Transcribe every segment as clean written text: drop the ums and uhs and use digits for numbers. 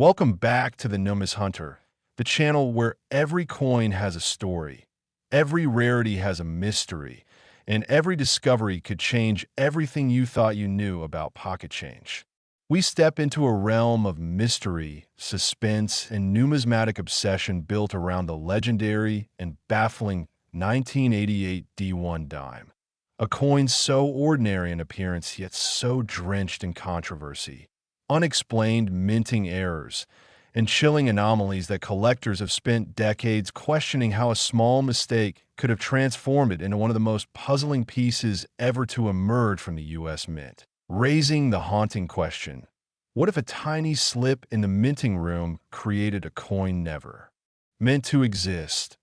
Welcome back to the Numis Hunter, the channel where every coin has a story, every rarity has a mystery, and every discovery could change everything you thought you knew about pocket change. We step into a realm of mystery, suspense, and numismatic obsession built around the legendary and baffling 1988 D1 dime. A coin so ordinary in appearance yet so drenched in controversy, unexplained minting errors, and chilling anomalies that collectors have spent decades questioning how a small mistake could have transformed it into one of the most puzzling pieces ever to emerge from the U.S. Mint. Raising the haunting question, what if a tiny slip in the minting room created a coin never meant to exist?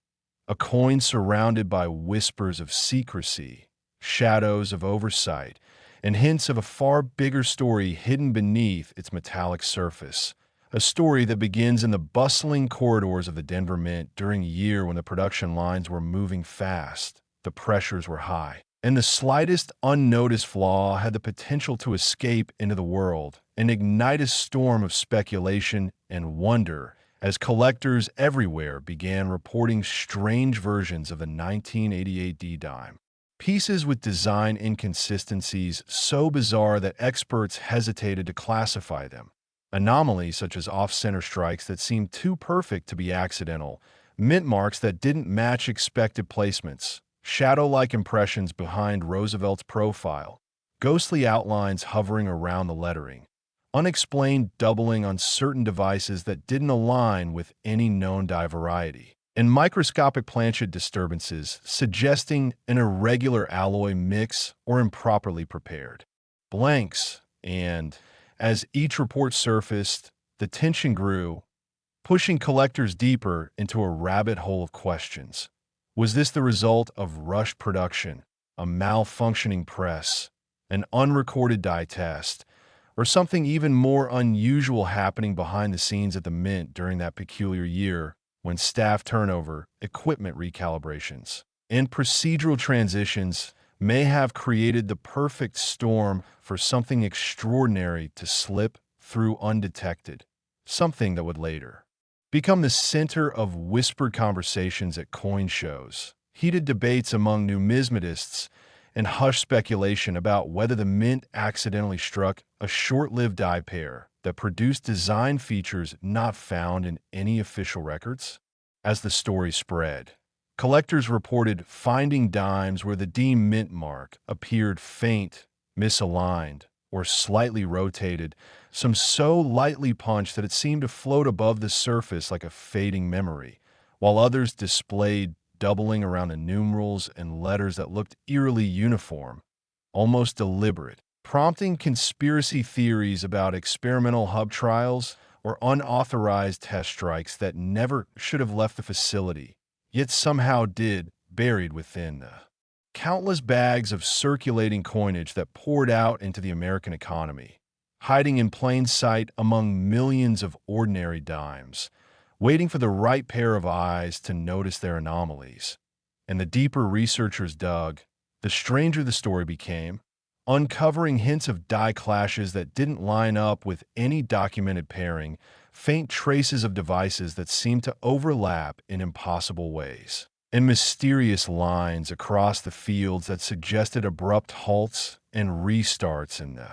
A coin surrounded by whispers of secrecy, shadows of oversight, and hints of a far bigger story hidden beneath its metallic surface. A story that begins in the bustling corridors of the Denver Mint during a year when the production lines were moving fast, the pressures were high, and the slightest unnoticed flaw had the potential to escape into the world and ignite a storm of speculation and wonder as collectors everywhere began reporting strange versions of the 1988 D-dime. Pieces with design inconsistencies so bizarre that experts hesitated to classify them. Anomalies such as off-center strikes that seemed too perfect to be accidental, mint marks that didn't match expected placements, shadow-like impressions behind Roosevelt's profile, ghostly outlines hovering around the lettering, unexplained doubling on certain devices that didn't align with any known die variety, and microscopic planchet disturbances suggesting an irregular alloy mix or improperly prepared blanks. And as each report surfaced, the tension grew, pushing collectors deeper into a rabbit hole of questions. Was this the result of rushed production, a malfunctioning press, an unrecorded die test, or something even more unusual happening behind the scenes at the Mint during that peculiar year when staff turnover, equipment recalibrations, and procedural transitions may have created the perfect storm for something extraordinary to slip through undetected, something that would later become the center of whispered conversations at coin shows, heated debates among numismatists, and hushed speculation about whether the Mint accidentally struck a short-lived die pair that produced design features not found in any official records. As the story spread, collectors reported finding dimes where the D mint mark appeared faint, misaligned, or slightly rotated, some so lightly punched that it seemed to float above the surface like a fading memory, while others displayed doubling around the numerals and letters that looked eerily uniform, almost deliberate, prompting conspiracy theories about experimental hub trials or unauthorized test strikes that never should have left the facility, yet somehow did, buried within the countless bags of circulating coinage that poured out into the American economy, hiding in plain sight among millions of ordinary dimes, waiting for the right pair of eyes to notice their anomalies. And the deeper researchers dug, the stranger the story became, uncovering hints of die clashes that didn't line up with any documented pairing, faint traces of devices that seemed to overlap in impossible ways, and mysterious lines across the fields that suggested abrupt halts and restarts in the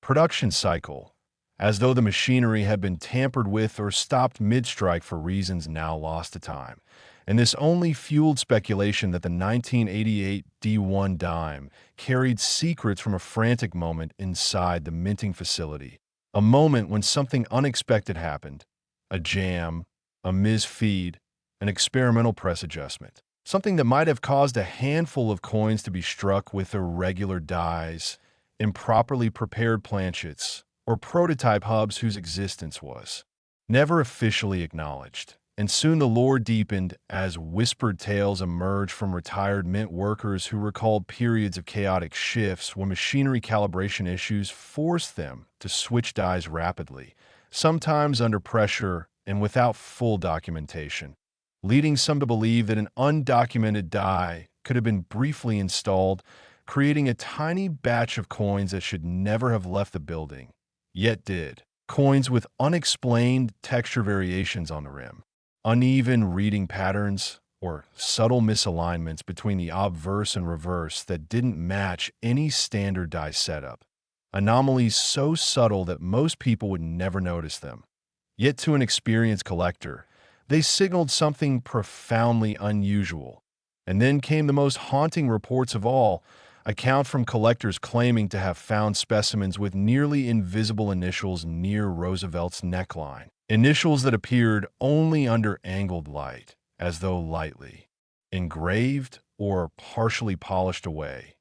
production cycle, as though the machinery had been tampered with or stopped mid-strike for reasons now lost to time. And this only fueled speculation that the 1988 D1 dime carried secrets from a frantic moment inside the minting facility, a moment when something unexpected happened, a jam, a misfeed, an experimental press adjustment, something that might have caused a handful of coins to be struck with irregular dies, improperly prepared planchets, or prototype hubs whose existence was never officially acknowledged. And soon the lore deepened as whispered tales emerged from retired mint workers who recalled periods of chaotic shifts when machinery calibration issues forced them to switch dies rapidly, sometimes under pressure and without full documentation, leading some to believe that an undocumented die could have been briefly installed, creating a tiny batch of coins that should never have left the building, yet did. Coins with unexplained texture variations on the rim, uneven reading patterns, or subtle misalignments between the obverse and reverse that didn't match any standard die setup. Anomalies so subtle that most people would never notice them. Yet to an experienced collector, they signaled something profoundly unusual. And then came the most haunting reports of all, account from collectors claiming to have found specimens with nearly invisible initials near Roosevelt's neckline. Initials that appeared only under angled light, as though lightly engraved or partially polished away,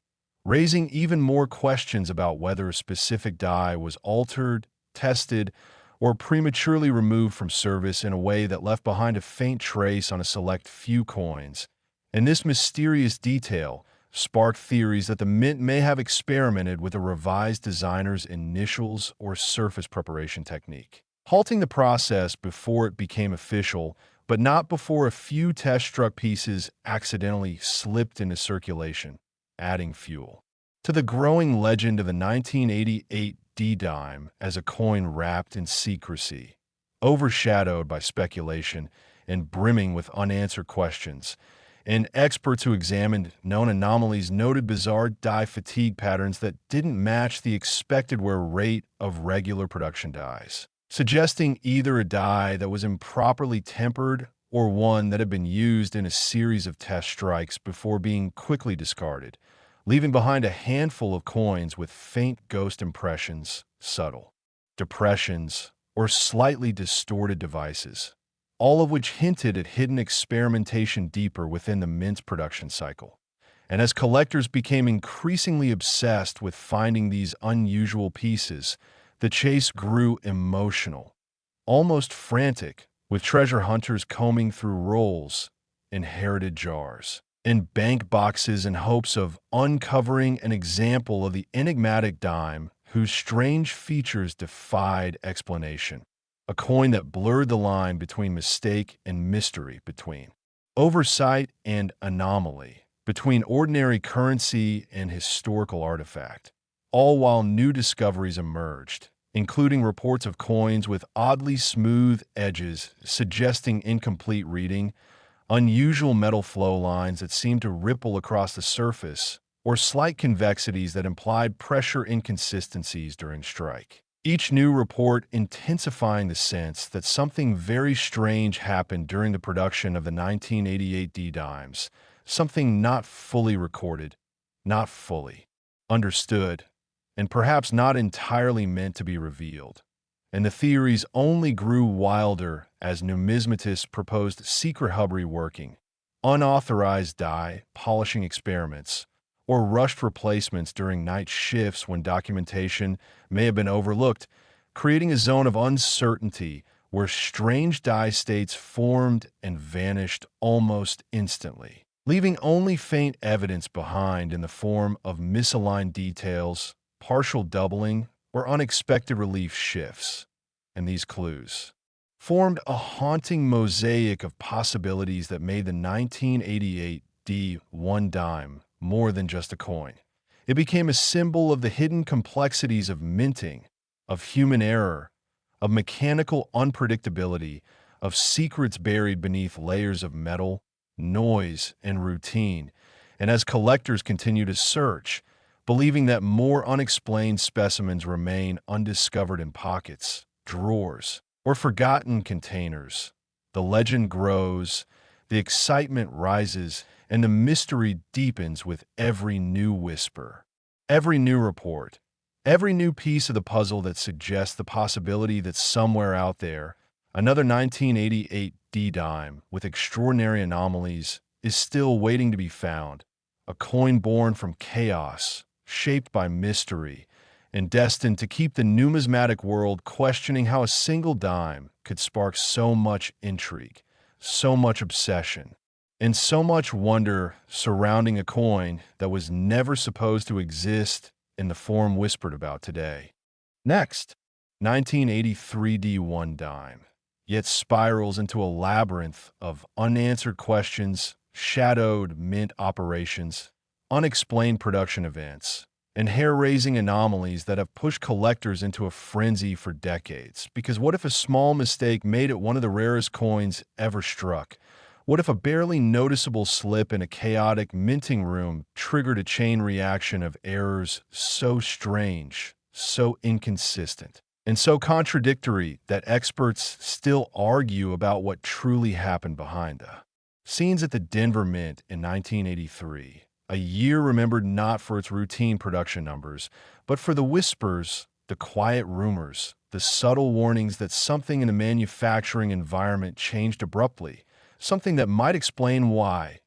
raising even more questions about whether a specific die was altered, tested, or prematurely removed from service in a way that left behind a faint trace on a select few coins. And this mysterious detail sparked theories that the mint may have experimented with a revised designer's initials or surface preparation technique, halting the process before it became official, but not before a few test-struck pieces accidentally slipped into circulation, adding fuel to the growing legend of the 1988 D-dime as a coin wrapped in secrecy, overshadowed by speculation and brimming with unanswered questions. And experts who examined known anomalies noted bizarre die fatigue patterns that didn't match the expected wear rate of regular production dies, suggesting either a die that was improperly tempered or one that had been used in a series of test strikes before being quickly discarded, leaving behind a handful of coins with faint ghost impressions, subtle depressions, or slightly distorted devices, all of which hinted at hidden experimentation deeper within the mint's production cycle. And as collectors became increasingly obsessed with finding these unusual pieces, the chase grew emotional, almost frantic, with treasure hunters combing through rolls, inherited jars, and bank boxes in hopes of uncovering an example of the enigmatic dime whose strange features defied explanation. A coin that blurred the line between mistake and mystery, between oversight and anomaly, between ordinary currency and historical artifact, all while new discoveries emerged, including reports of coins with oddly smooth edges suggesting incomplete reading, unusual metal flow lines that seemed to ripple across the surface, or slight convexities that implied pressure inconsistencies during strike. Each new report intensifying the sense that something very strange happened during the production of the 1988 D-dimes, something not fully recorded, not fully understood, and perhaps not entirely meant to be revealed. And the theories only grew wilder as numismatists proposed secret hub reworking, unauthorized die polishing experiments, or rushed replacements during night shifts when documentation may have been overlooked, creating a zone of uncertainty where strange die states formed and vanished almost instantly, leaving only faint evidence behind in the form of misaligned details, partial doubling, or unexpected relief shifts. And these clues formed a haunting mosaic of possibilities that made the 1988 D1 dime more than just a coin. It became a symbol of the hidden complexities of minting, of human error, of mechanical unpredictability, of secrets buried beneath layers of metal, noise, and routine. And as collectors continue to search, believing that more unexplained specimens remain undiscovered in pockets, drawers, or forgotten containers, the legend grows, the excitement rises, and the mystery deepens with every new whisper, every new report, every new piece of the puzzle that suggests the possibility that somewhere out there, another 1988 D-dime with extraordinary anomalies is still waiting to be found, a coin born from chaos, shaped by mystery, and destined to keep the numismatic world questioning how a single dime could spark so much intrigue, so much obsession, and so much wonder surrounding a coin that was never supposed to exist in the form whispered about today. Next, 1983 D1 dime, yet spirals into a labyrinth of unanswered questions, shadowed mint operations, unexplained production events, and hair-raising anomalies that have pushed collectors into a frenzy for decades. Because what if a small mistake made it one of the rarest coins ever struck? What if a barely noticeable slip in a chaotic minting room triggered a chain reaction of errors so strange, so inconsistent, and so contradictory that experts still argue about what truly happened behind the scenes at the Denver Mint in 1983? A year remembered not for its routine production numbers, but for the whispers, the quiet rumors, the subtle warnings that something in the manufacturing environment changed abruptly, something that might explain why.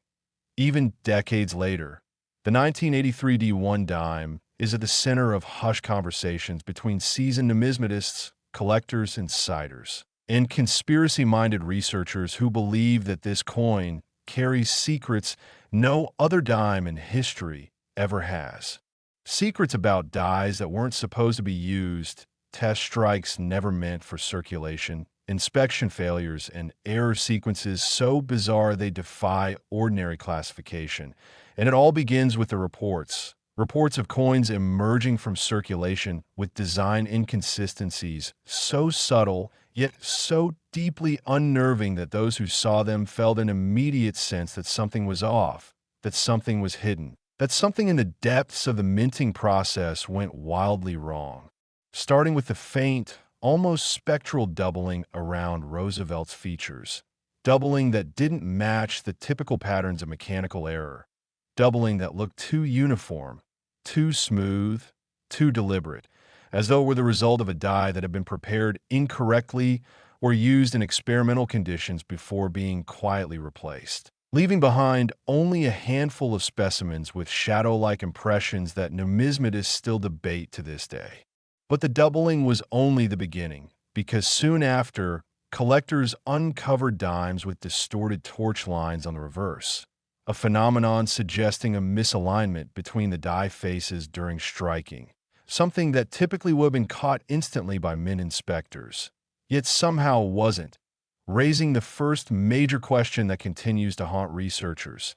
Even decades later, the 1983 D1 dime is at the center of hushed conversations between seasoned numismatists, collectors, insiders, and conspiracy-minded researchers who believe that this coin carries secrets no other dime in history ever has. Secrets about dies that weren't supposed to be used, test strikes never meant for circulation, inspection failures, and error sequences so bizarre they defy ordinary classification. And it all begins with the reports. Reports of coins emerging from circulation with design inconsistencies so subtle, yet so deeply unnerving that those who saw them felt an immediate sense that something was off, that something was hidden, that something in the depths of the minting process went wildly wrong. Starting with the faint, almost spectral doubling around Roosevelt's features, doubling that didn't match the typical patterns of mechanical error, doubling that looked too uniform, too smooth, too deliberate, as though it were the result of a die that had been prepared incorrectly or used in experimental conditions before being quietly replaced, leaving behind only a handful of specimens with shadow-like impressions that numismatists still debate to this day. But the doubling was only the beginning, because soon after, collectors uncovered dimes with distorted torch lines on the reverse, a phenomenon suggesting a misalignment between the die faces during striking, something that typically would have been caught instantly by mint inspectors, yet somehow wasn't, raising the first major question that continues to haunt researchers.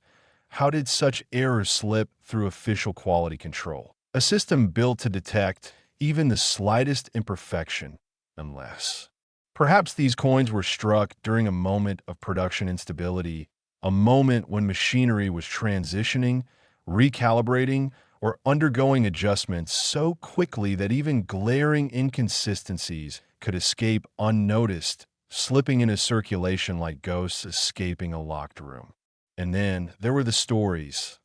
How did such errors slip through official quality control? A system built to detect even the slightest imperfection, unless perhaps these coins were struck during a moment of production instability, a moment when machinery was transitioning, recalibrating, or undergoing adjustments so quickly that even glaring inconsistencies could escape unnoticed, slipping into circulation like ghosts escaping a locked room. And then there were the stories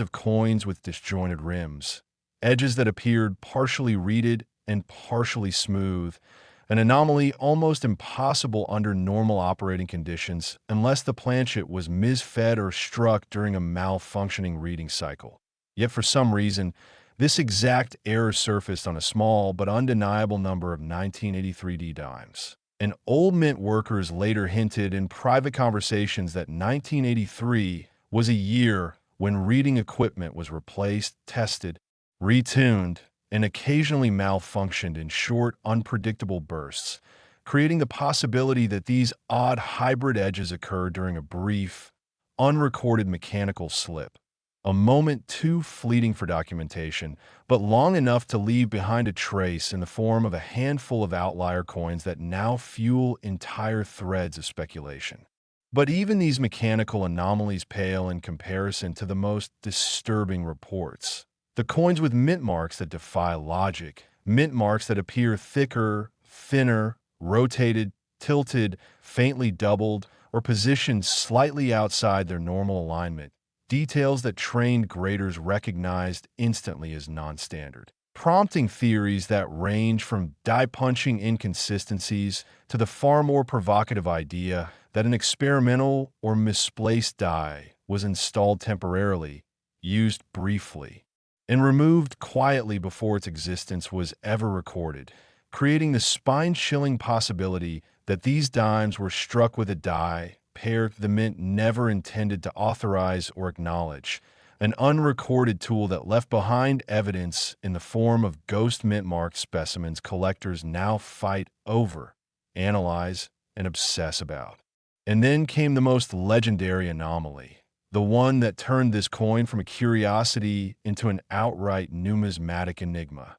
of coins with disjointed rims, edges that appeared partially reeded and partially smooth, an anomaly almost impossible under normal operating conditions unless the planchet was misfed or struck during a malfunctioning reading cycle. Yet for some reason, this exact error surfaced on a small but undeniable number of 1983 D dimes. And old mint workers later hinted in private conversations that 1983 was a year when reading equipment was replaced, tested, retuned, and occasionally malfunctioned in short, unpredictable bursts, creating the possibility that these odd hybrid edges occurred during a brief, unrecorded mechanical slip, a moment too fleeting for documentation, but long enough to leave behind a trace in the form of a handful of outlier coins that now fuel entire threads of speculation. But even these mechanical anomalies pale in comparison to the most disturbing reports. The coins with mint marks that defy logic, mint marks that appear thicker, thinner, rotated, tilted, faintly doubled, or positioned slightly outside their normal alignment, details that trained graders recognized instantly as non-standard, prompting theories that range from die-punching inconsistencies to the far more provocative idea that an experimental or misplaced die was installed temporarily, used briefly, and removed quietly before its existence was ever recorded, creating the spine-chilling possibility that these dimes were struck with a die pair the mint never intended to authorize or acknowledge, an unrecorded tool that left behind evidence in the form of ghost mint mark specimens collectors now fight over, analyze, and obsess about. And then came the most legendary anomaly, the one that turned this coin from a curiosity into an outright numismatic enigma.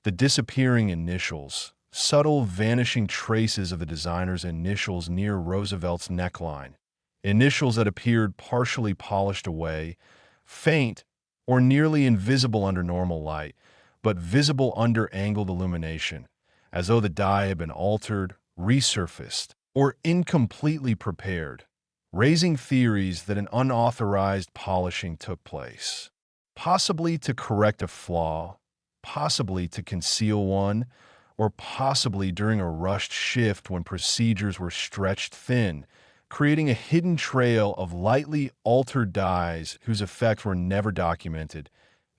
The disappearing initials, subtle vanishing traces of the designer's initials near Roosevelt's neckline, initials that appeared partially polished away, faint or nearly invisible under normal light, but visible under angled illumination, as though the die had been altered, resurfaced, or incompletely prepared, raising theories that an unauthorized polishing took place, possibly to correct a flaw, possibly to conceal one, or possibly during a rushed shift when procedures were stretched thin, creating a hidden trail of lightly altered dyes whose effects were never documented,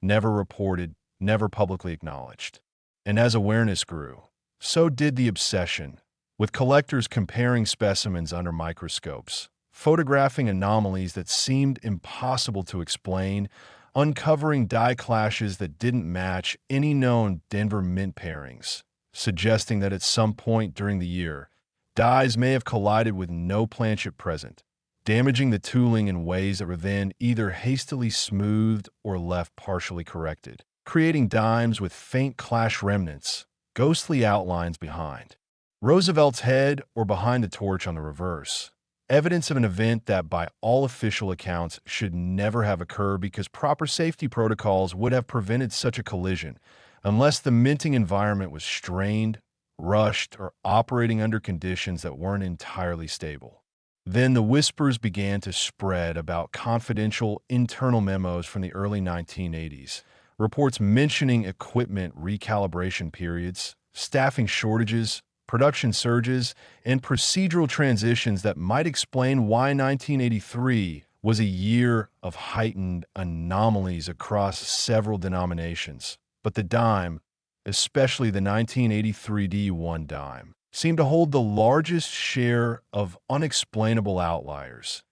never reported, never publicly acknowledged. And as awareness grew, so did the obsession, with collectors comparing specimens under microscopes, photographing anomalies that seemed impossible to explain, uncovering dye clashes that didn't match any known Denver mint pairings, suggesting that at some point during the year, dyes may have collided with no planchet present, damaging the tooling in ways that were then either hastily smoothed or left partially corrected, creating dimes with faint clash remnants, ghostly outlines behind Roosevelt's head or behind the torch on the reverse. Evidence of an event that, by all official accounts, should never have occurred because proper safety protocols would have prevented such a collision, unless the minting environment was strained, rushed, or operating under conditions that weren't entirely stable. Then the whispers began to spread about confidential internal memos from the early 1980s, reports mentioning equipment recalibration periods, staffing shortages, production surges, and procedural transitions that might explain why 1983 was a year of heightened anomalies across several denominations. But the dime, especially the 1983 D1 dime, seemed to hold the largest share of unexplainable outliers,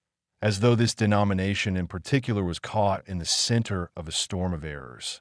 as though this denomination in particular was caught in the center of a storm of errors.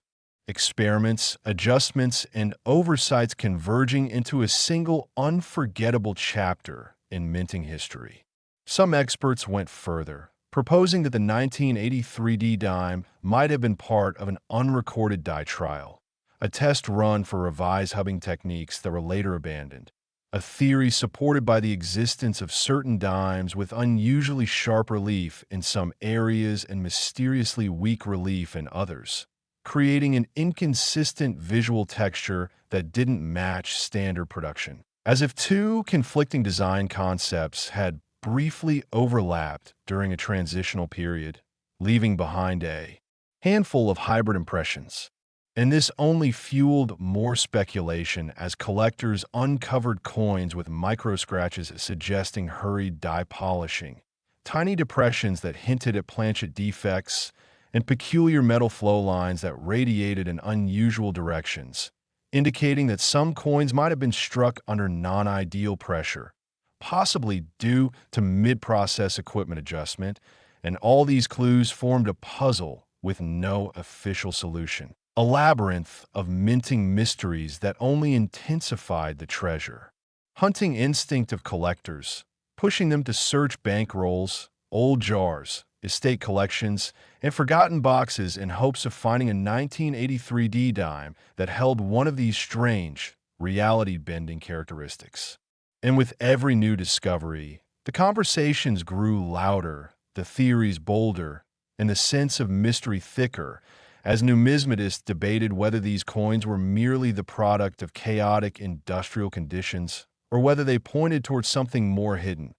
Experiments, adjustments, and oversights converging into a single unforgettable chapter in minting history. Some experts went further, proposing that the 1983 D dime might have been part of an unrecorded die trial, a test run for revised hubbing techniques that were later abandoned, a theory supported by the existence of certain dimes with unusually sharp relief in some areas and mysteriously weak relief in others, creating an inconsistent visual texture that didn't match standard production, as if two conflicting design concepts had briefly overlapped during a transitional period, leaving behind a handful of hybrid impressions. And this only fueled more speculation as collectors uncovered coins with micro-scratches suggesting hurried die polishing, tiny depressions that hinted at planchet defects, and peculiar metal flow lines that radiated in unusual directions, indicating that some coins might have been struck under non-ideal pressure, possibly due to mid-process equipment adjustment, and all these clues formed a puzzle with no official solution, a labyrinth of minting mysteries that only intensified the treasure hunting instinct of collectors, pushing them to search bankrolls, old jars, estate collections, and forgotten boxes in hopes of finding a 1983 D dime that held one of these strange, reality-bending characteristics. And with every new discovery, the conversations grew louder, the theories bolder, and the sense of mystery thicker, as numismatists debated whether these coins were merely the product of chaotic industrial conditions or whether they pointed towards something more hidden: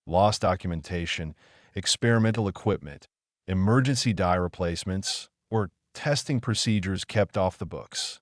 lost documentation, experimental equipment, emergency die replacements, or testing procedures kept off the books.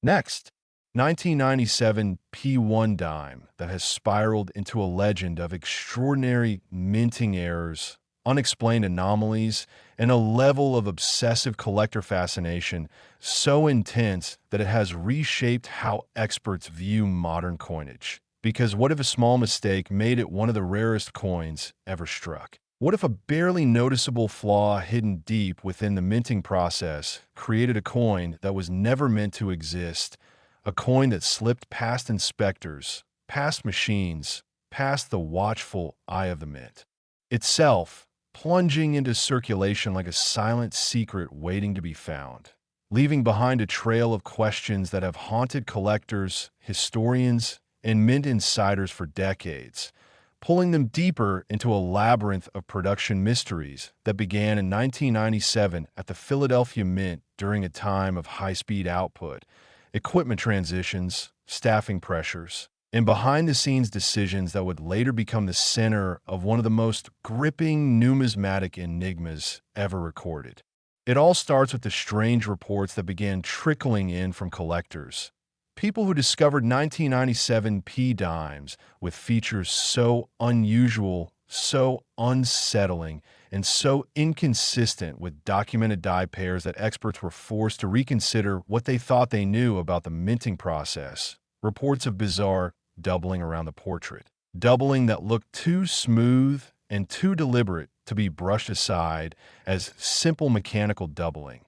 Next, 1997 P1 dime that has spiraled into a legend of extraordinary minting errors, unexplained anomalies, and a level of obsessive collector fascination so intense that it has reshaped how experts view modern coinage. Because what if a small mistake made it one of the rarest coins ever struck? What if a barely noticeable flaw hidden deep within the minting process created a coin that was never meant to exist, a coin that slipped past inspectors, past machines, past the watchful eye of the mint itself, plunging into circulation like a silent secret waiting to be found, leaving behind a trail of questions that have haunted collectors, historians, and mint insiders for decades, pulling them deeper into a labyrinth of production mysteries that began in 1997 at the Philadelphia Mint during a time of high-speed output, equipment transitions, staffing pressures, and behind-the-scenes decisions that would later become the center of one of the most gripping numismatic enigmas ever recorded. It all starts with the strange reports that began trickling in from collectors. People who discovered 1997 P dimes with features so unusual, so unsettling, and so inconsistent with documented die pairs that experts were forced to reconsider what they thought they knew about the minting process. Reports of bizarre doubling around the portrait, doubling that looked too smooth and too deliberate to be brushed aside as simple mechanical doubling,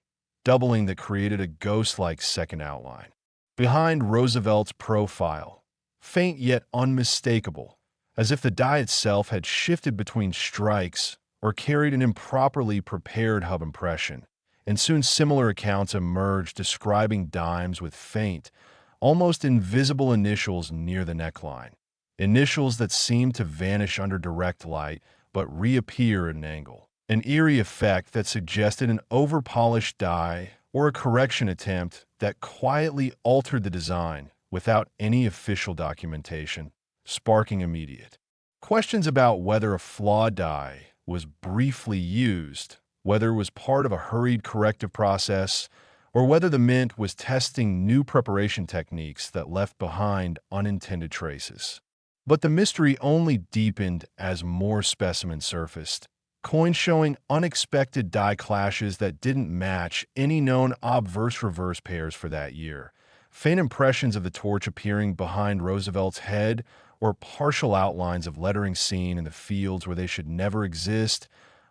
doubling that created a ghost-like second outline. Behind Roosevelt's profile, faint yet unmistakable, as if the die itself had shifted between strikes or carried an improperly prepared hub impression, and soon similar accounts emerged describing dimes with faint, almost invisible initials near the neckline, initials that seemed to vanish under direct light but reappear at an angle, an eerie effect that suggested an over-polished die or a correction attempt that quietly altered the design without any official documentation, sparking immediate questions about whether a flawed die was briefly used, whether it was part of a hurried corrective process, or whether the mint was testing new preparation techniques that left behind unintended traces. But the mystery only deepened as more specimens surfaced, coins showing unexpected die clashes that didn't match any known obverse-reverse pairs for that year, faint impressions of the torch appearing behind Roosevelt's head, or partial outlines of lettering seen in the fields where they should never exist,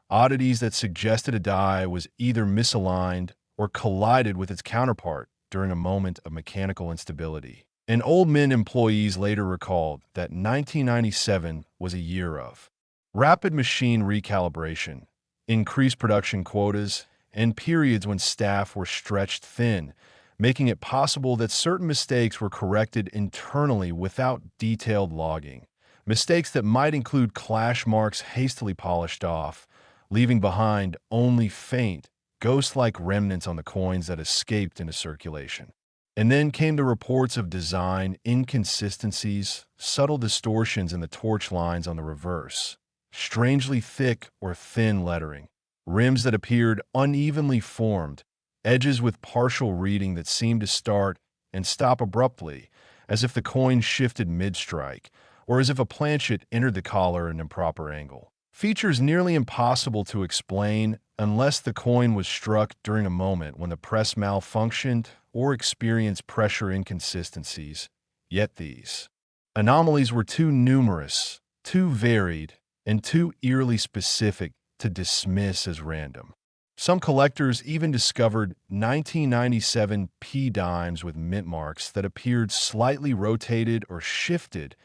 oddities that suggested a die was either misaligned or collided with its counterpart during a moment of mechanical instability. And Old Mint employees later recalled that 1997 was a year of rapid machine recalibration, increased production quotas, and periods when staff were stretched thin, making it possible that certain mistakes were corrected internally without detailed logging. Mistakes that might include clash marks hastily polished off, leaving behind only faint, ghost-like remnants on the coins that escaped into circulation. And then came the reports of design inconsistencies, subtle distortions in the torch lines on the reverse, strangely thick or thin lettering, rims that appeared unevenly formed, edges with partial reading that seemed to start and stop abruptly, as if the coin shifted mid-strike, or as if a planchet entered the collar at an improper angle. Features nearly impossible to explain unless the coin was struck during a moment when the press malfunctioned or experienced pressure inconsistencies. Yet these anomalies were too numerous, too varied, and too eerily specific to dismiss as random. Some collectors even discovered 1997 P dimes with mint marks that appeared slightly rotated or shifted,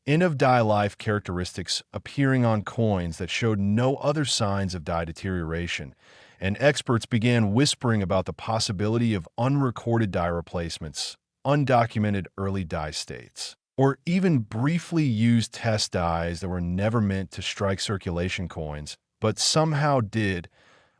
end-of-die life characteristics appearing on coins that showed no other signs of die deterioration, and experts began whispering about the possibility of unrecorded die replacements, undocumented early die states, or even briefly used test dies that were never meant to strike circulation coins, but somehow did,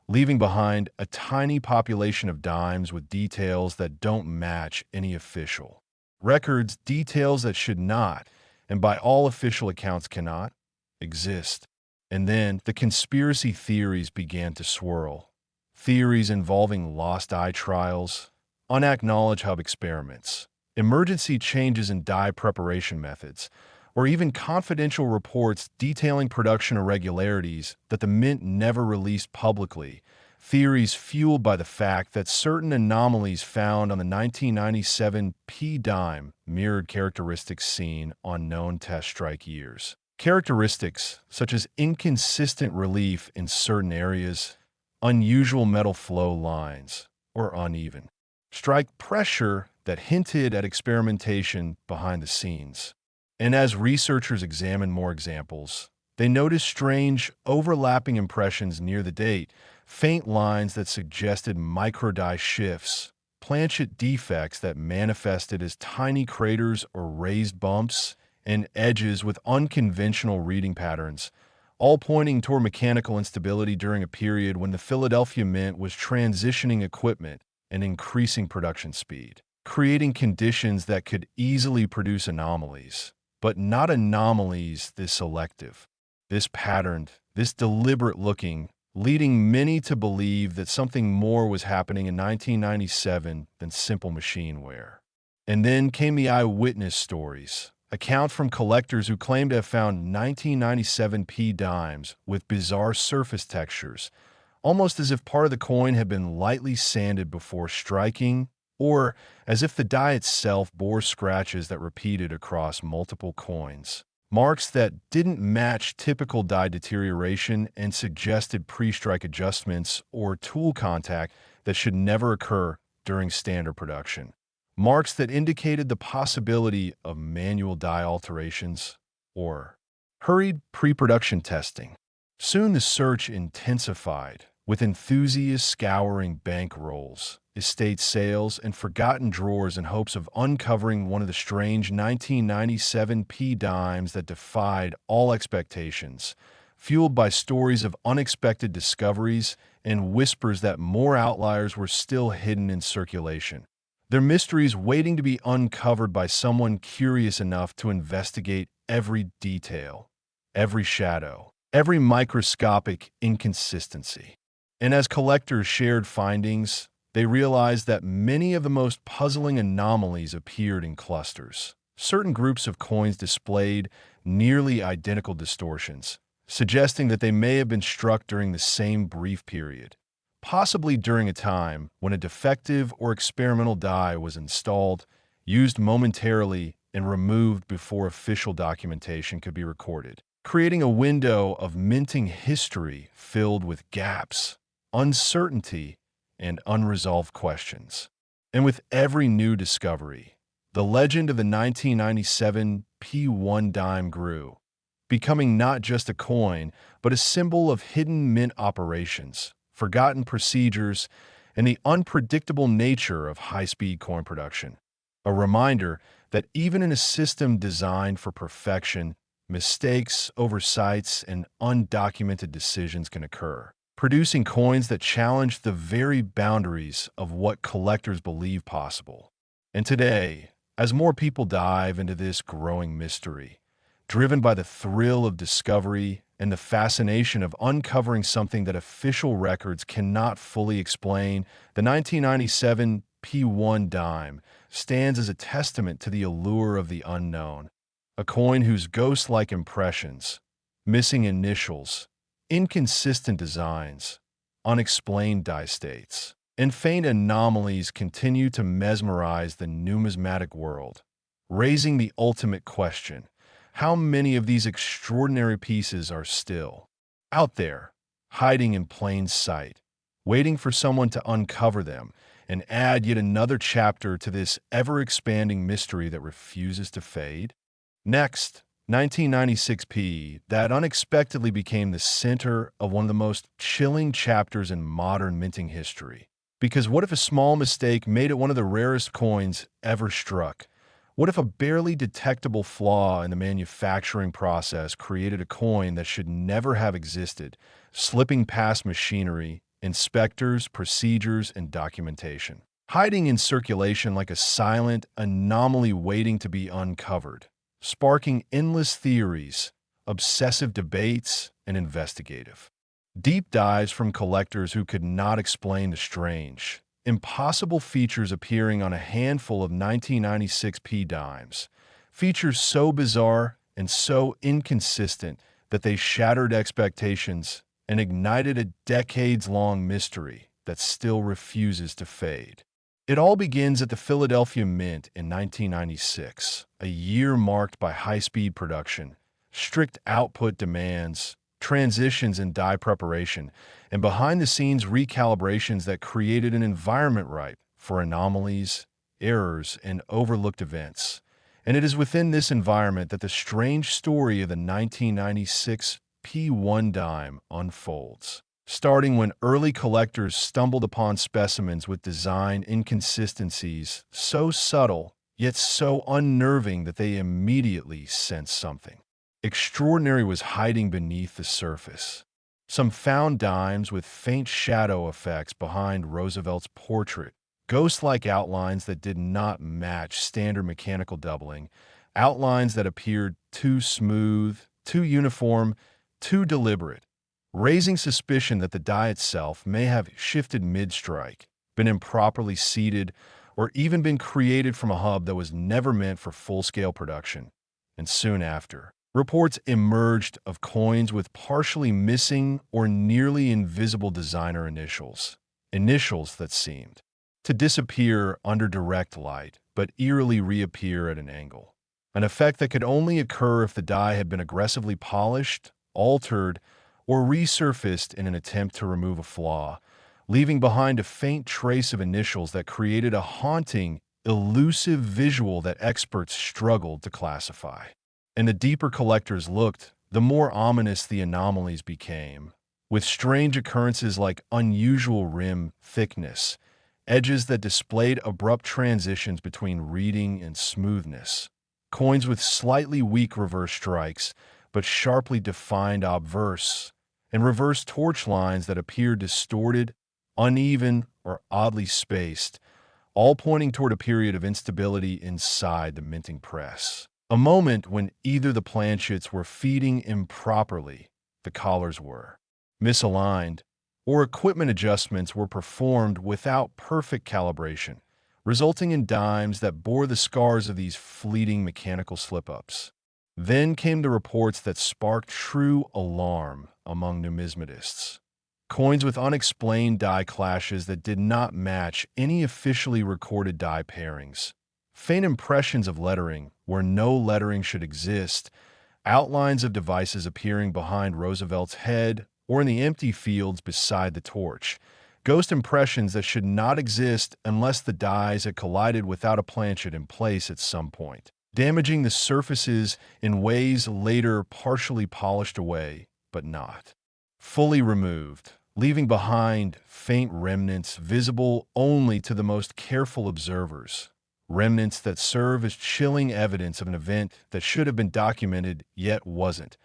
leaving behind a tiny population of dimes with details that don't match any official records, details that should not, and by all official accounts cannot, exist. And then the conspiracy theories began to swirl. Theories involving lost eye trials, unacknowledged hub experiments, emergency changes in die preparation methods, or even confidential reports detailing production irregularities that the mint never released publicly, theories fueled by the fact that certain anomalies found on the 1997 P dime mirrored characteristics seen on known test strike years. Characteristics such as inconsistent relief in certain areas, unusual metal flow lines, or uneven strike pressure that hinted at experimentation behind the scenes. And as researchers examined more examples, They noticed strange, overlapping impressions near the date, faint lines that suggested microdye shifts, planchet defects that manifested as tiny craters or raised bumps, and edges with unconventional reading patterns, all pointing toward mechanical instability during a period when the Philadelphia Mint was transitioning equipment and increasing production speed, creating conditions that could easily produce anomalies, but not anomalies this selective, this patterned, this deliberate looking, leading many to believe that something more was happening in 1997 than simple machine wear. And then came the eyewitness stories, account from collectors who claim to have found 1997 p dimes with bizarre surface textures, almost as if part of the coin had been lightly sanded before striking, or as if the die itself bore scratches that repeated across multiple coins. Marks that didn't match typical die deterioration and suggested pre-strike adjustments or tool contact that should never occur during standard production. Marks that indicated the possibility of manual die alterations or hurried pre-production testing. Soon the search intensified, with enthusiasts scouring bank rolls, estate sales, and forgotten drawers in hopes of uncovering one of the strange 1997 p dimes that defied all expectations, fueled by stories of unexpected discoveries and whispers that more outliers were still hidden in circulation. Their mysteries waiting to be uncovered by someone curious enough to investigate every detail, every shadow, every microscopic inconsistency. And as collectors shared findings, they realized that many of the most puzzling anomalies appeared in clusters. Certain groups of coins displayed nearly identical distortions, suggesting that they may have been struck during the same brief period, possibly during a time when a defective or experimental die was installed, used momentarily, and removed before official documentation could be recorded, creating a window of minting history filled with gaps, uncertainty, and unresolved questions. And with every new discovery, the legend of the 1997 P1 dime grew, becoming not just a coin, but a symbol of hidden mint operations, forgotten procedures, and the unpredictable nature of high-speed coin production. A reminder that even in a system designed for perfection, mistakes, oversights, and undocumented decisions can occur, producing coins that challenge the very boundaries of what collectors believe possible. And today, as more people dive into this growing mystery, driven by the thrill of discovery and the fascination of uncovering something that official records cannot fully explain, the 1997 P1 dime stands as a testament to the allure of the unknown, a coin whose ghost-like impressions, missing initials, inconsistent designs, unexplained die states, and faint anomalies continue to mesmerize the numismatic world, raising the ultimate question: how many of these extraordinary pieces are still out there, hiding in plain sight, waiting for someone to uncover them and add yet another chapter to this ever-expanding mystery that refuses to fade? Next, 1996p, that unexpectedly became the center of one of the most chilling chapters in modern minting history. Because what if a small mistake made it one of the rarest coins ever struck? What if a barely detectable flaw in the manufacturing process created a coin that should never have existed, slipping past machinery, inspectors, procedures, and documentation, hiding in circulation like a silent anomaly waiting to be uncovered, sparking endless theories, obsessive debates, and investigative deep dives from collectors who could not explain the strange, impossible features appearing on a handful of 1996 p dimes, features so bizarre and so inconsistent that they shattered expectations and ignited a decades-long mystery that still refuses to fade. It all begins at the Philadelphia Mint in 1996, a year marked by high-speed production, strict output demands, transitions in die preparation, and behind-the-scenes recalibrations that created an environment ripe for anomalies, errors, and overlooked events. And it is within this environment that the strange story of the 1996 P1 dime unfolds, starting when early collectors stumbled upon specimens with design inconsistencies so subtle yet so unnerving that they immediately sensed something extraordinary was hiding beneath the surface. Some found dimes with faint shadow effects behind Roosevelt's portrait, ghost-like outlines that did not match standard mechanical doubling, outlines that appeared too smooth, too uniform, too deliberate, raising suspicion that the die itself may have shifted mid-strike, been improperly seated, or even been created from a hub that was never meant for full-scale production. And soon after, reports emerged of coins with partially missing or nearly invisible designer initials, initials that seemed to disappear under direct light but eerily reappear at an angle, an effect that could only occur if the die had been aggressively polished, altered, or resurfaced in an attempt to remove a flaw, leaving behind a faint trace of initials that created a haunting, elusive visual that experts struggled to classify. And the deeper collectors looked, the more ominous the anomalies became, with strange occurrences like unusual rim thickness, edges that displayed abrupt transitions between reading and smoothness, coins with slightly weak reverse strikes, but sharply defined obverse, and reverse torch lines that appeared distorted, uneven, or oddly spaced, all pointing toward a period of instability inside the minting press. A moment when either the planchets were feeding improperly, the collars were misaligned, or equipment adjustments were performed without perfect calibration, resulting in dimes that bore the scars of these fleeting mechanical slip-ups. Then came the reports that sparked true alarm among numismatists. Coins with unexplained die clashes that did not match any officially recorded die pairings. Faint impressions of lettering where no lettering should exist, outlines of devices appearing behind Roosevelt's head or in the empty fields beside the torch, ghost impressions that should not exist unless the dies had collided without a planchet in place at some point, damaging the surfaces in ways later partially polished away, but not fully removed, leaving behind faint remnants visible only to the most careful observers. Remnants that serve as chilling evidence of an event that should have been documented yet wasn't,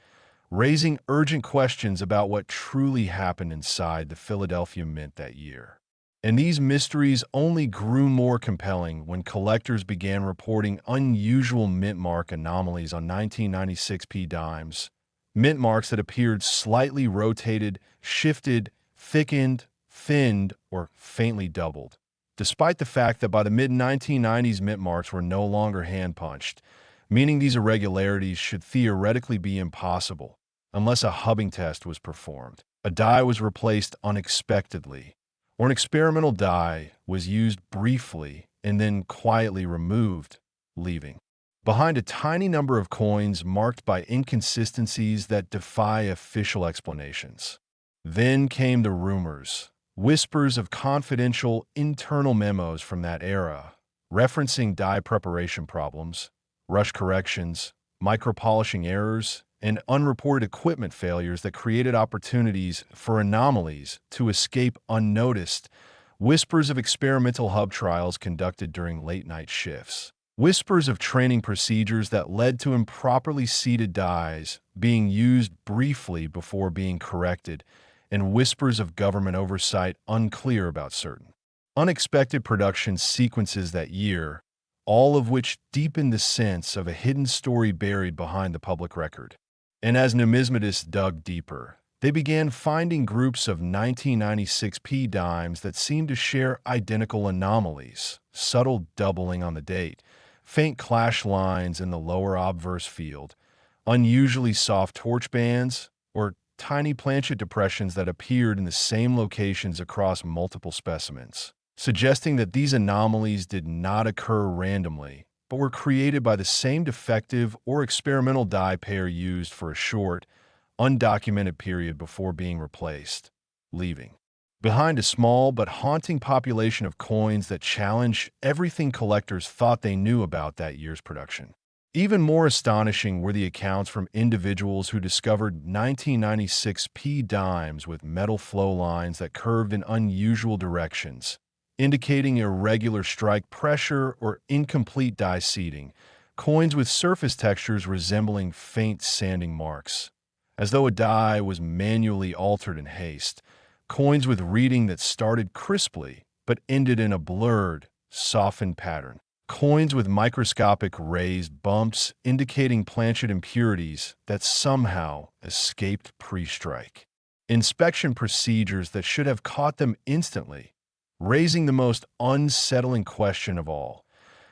raising urgent questions about what truly happened inside the Philadelphia Mint that year. And these mysteries only grew more compelling when collectors began reporting unusual mintmark anomalies on 1996 P dimes, mintmarks that appeared slightly rotated, shifted, thickened, thinned, or faintly doubled. Despite the fact that by the mid-1990s mintmarks were no longer hand-punched, meaning these irregularities should theoretically be impossible unless a hubbing test was performed. A die was replaced unexpectedly, or an experimental die was used briefly and then quietly removed, leaving behind a tiny number of coins marked by inconsistencies that defy official explanations. Then came the rumors. Whispers of confidential internal memos from that era, referencing die preparation problems, rush corrections, micropolishing errors, and unreported equipment failures that created opportunities for anomalies to escape unnoticed, whispers of experimental hub trials conducted during late-night shifts, whispers of training procedures that led to improperly seated dies being used briefly before being corrected, and whispers of government oversight unclear about certain unexpected production sequences that year, all of which deepened the sense of a hidden story buried behind the public record. And as numismatists dug deeper, they began finding groups of 1996 P dimes that seemed to share identical anomalies, subtle doubling on the date, faint clash lines in the lower obverse field, unusually soft torch bands, or tiny planchet depressions that appeared in the same locations across multiple specimens, suggesting that these anomalies did not occur randomly, but were created by the same defective or experimental die pair used for a short, undocumented period before being replaced, leaving behind a small but haunting population of coins that challenge everything collectors thought they knew about that year's production. Even more astonishing were the accounts from individuals who discovered 1996 P dimes with metal flow lines that curved in unusual directions, indicating irregular strike pressure or incomplete die seeding, coins with surface textures resembling faint sanding marks, as though a die was manually altered in haste, coins with reading that started crisply but ended in a blurred, softened pattern. Coins with microscopic raised bumps indicating planchet impurities that somehow escaped pre-strike. Inspection procedures that should have caught them instantly, raising the most unsettling question of all.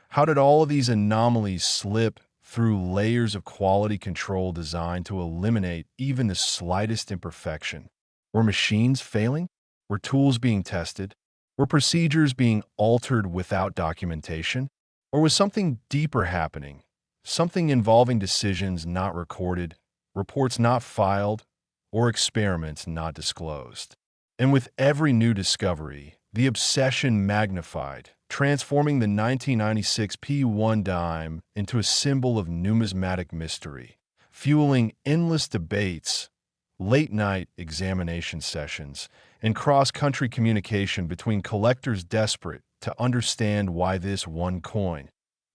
How did all of these anomalies slip through layers of quality control designed to eliminate even the slightest imperfection? Were machines failing? Were tools being tested? Were procedures being altered without documentation? Or was something deeper happening? Something involving decisions not recorded, reports not filed, or experiments not disclosed. And with every new discovery, the obsession magnified, transforming the 1996 P1 dime into a symbol of numismatic mystery, fueling endless debates, late-night examination sessions, and cross-country communication between collectors desperate to understand why this one coin,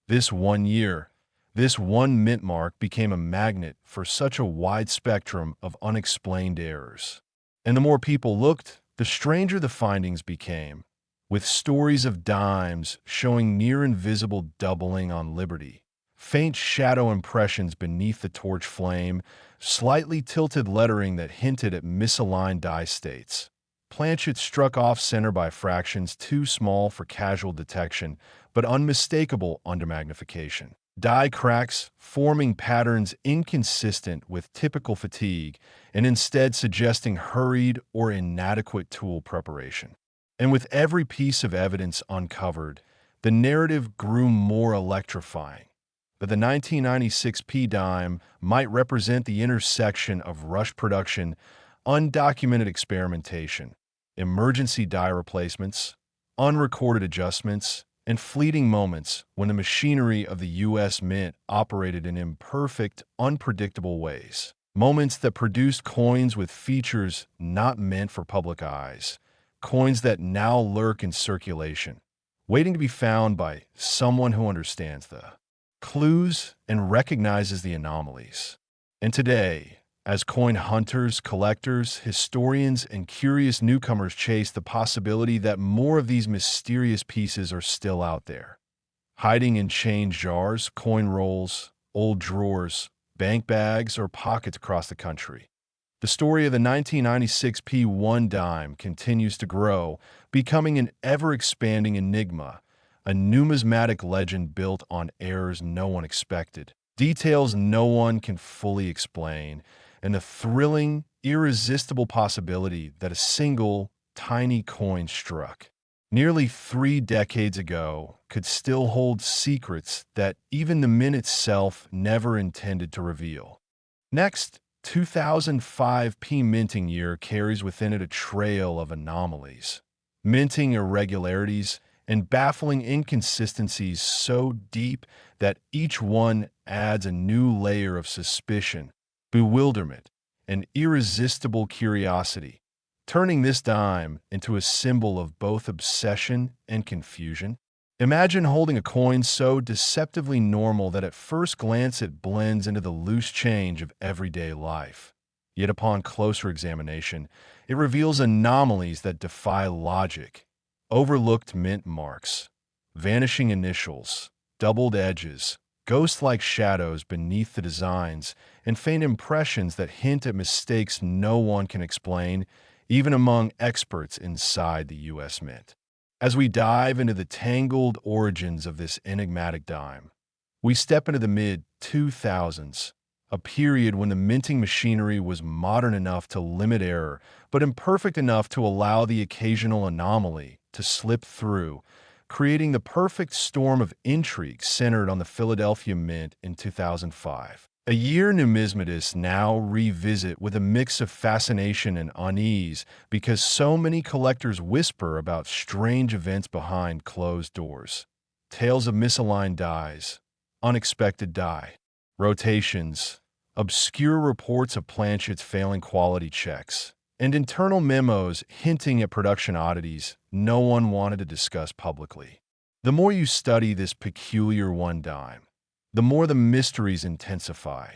this one year, this one mint mark became a magnet for such a wide spectrum of unexplained errors. And the more people looked, the stranger the findings became, with stories of dimes showing near-invisible doubling on Liberty, faint shadow impressions beneath the torch flame, slightly tilted lettering that hinted at misaligned die states. Planchet struck off-center by fractions too small for casual detection, but unmistakable under magnification. Die cracks forming patterns inconsistent with typical fatigue and instead suggesting hurried or inadequate tool preparation. And with every piece of evidence uncovered, the narrative grew more electrifying. That the 1996 P dime might represent the intersection of rush production, undocumented experimentation, emergency die replacements, unrecorded adjustments, and fleeting moments when the machinery of the U.S. Mint operated in imperfect, unpredictable ways. Moments that produced coins with features not meant for public eyes, coins that now lurk in circulation, waiting to be found by someone who understands the clues and recognizes the anomalies. And today, as coin hunters, collectors, historians, and curious newcomers chase the possibility that more of these mysterious pieces are still out there, hiding in change jars, coin rolls, old drawers, bank bags, or pockets across the country. The story of the 1996 P1 dime continues to grow, becoming an ever-expanding enigma, a numismatic legend built on errors no one expected, details no one can fully explain, and the thrilling, irresistible possibility that a single, tiny coin struck nearly 3 decades ago could still hold secrets that even the mint itself never intended to reveal. Next, 2005 P minting year carries within it a trail of anomalies, minting irregularities, and baffling inconsistencies so deep that each one adds a new layer of suspicion, bewilderment, and irresistible curiosity, turning this dime into a symbol of both obsession and confusion. Imagine holding a coin so deceptively normal that at first glance it blends into the loose change of everyday life. Yet upon closer examination, it reveals anomalies that defy logic. Overlooked mint marks, vanishing initials, doubled edges, ghost-like shadows beneath the designs, and faint impressions that hint at mistakes no one can explain, even among experts inside the U.S. Mint. As we dive into the tangled origins of this enigmatic dime, we step into the mid-2000s, a period when the minting machinery was modern enough to limit error, but imperfect enough to allow the occasional anomaly to slip through, creating the perfect storm of intrigue centered on the Philadelphia Mint in 2005. A year numismatists now revisit with a mix of fascination and unease because so many collectors whisper about strange events behind closed doors. Tales of misaligned dies, unexpected die, rotations, obscure reports of planchets failing quality checks, and internal memos hinting at production oddities no one wanted to discuss publicly. The more you study this peculiar one dime, the more the mysteries intensify.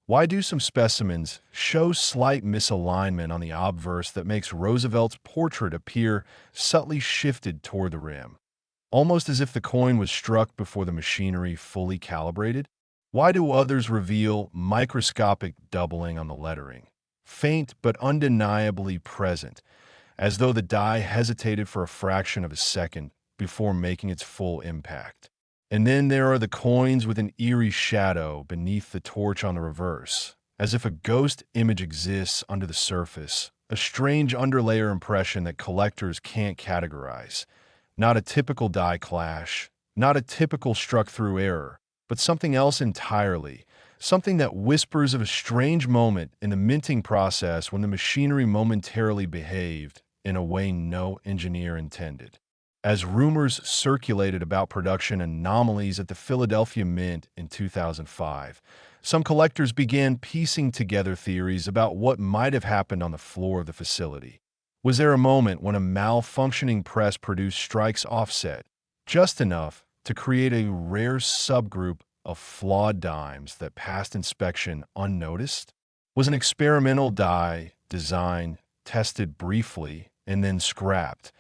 Why do some specimens show slight misalignment on the obverse that makes Roosevelt's portrait appear subtly shifted toward the rim, almost as if the coin was struck before the machinery fully calibrated? Why do others reveal microscopic doubling on the lettering, faint but undeniably present, as though the die hesitated for a fraction of a second before making its full impact? And then there are the coins with an eerie shadow beneath the torch on the reverse, as if a ghost image exists under the surface, a strange underlayer impression that collectors can't categorize. Not a typical die clash, not a typical struck-through error, but something else entirely, something that whispers of a strange moment in the minting process when the machinery momentarily behaved in a way no engineer intended. As rumors circulated about production anomalies at the Philadelphia Mint in 2005, some collectors began piecing together theories about what might have happened on the floor of the facility. Was there a moment when a malfunctioning press produced strikes offset, just enough to create a rare subgroup of flawed dimes that passed inspection unnoticed? Was an experimental die designed, tested briefly, and then scrapped,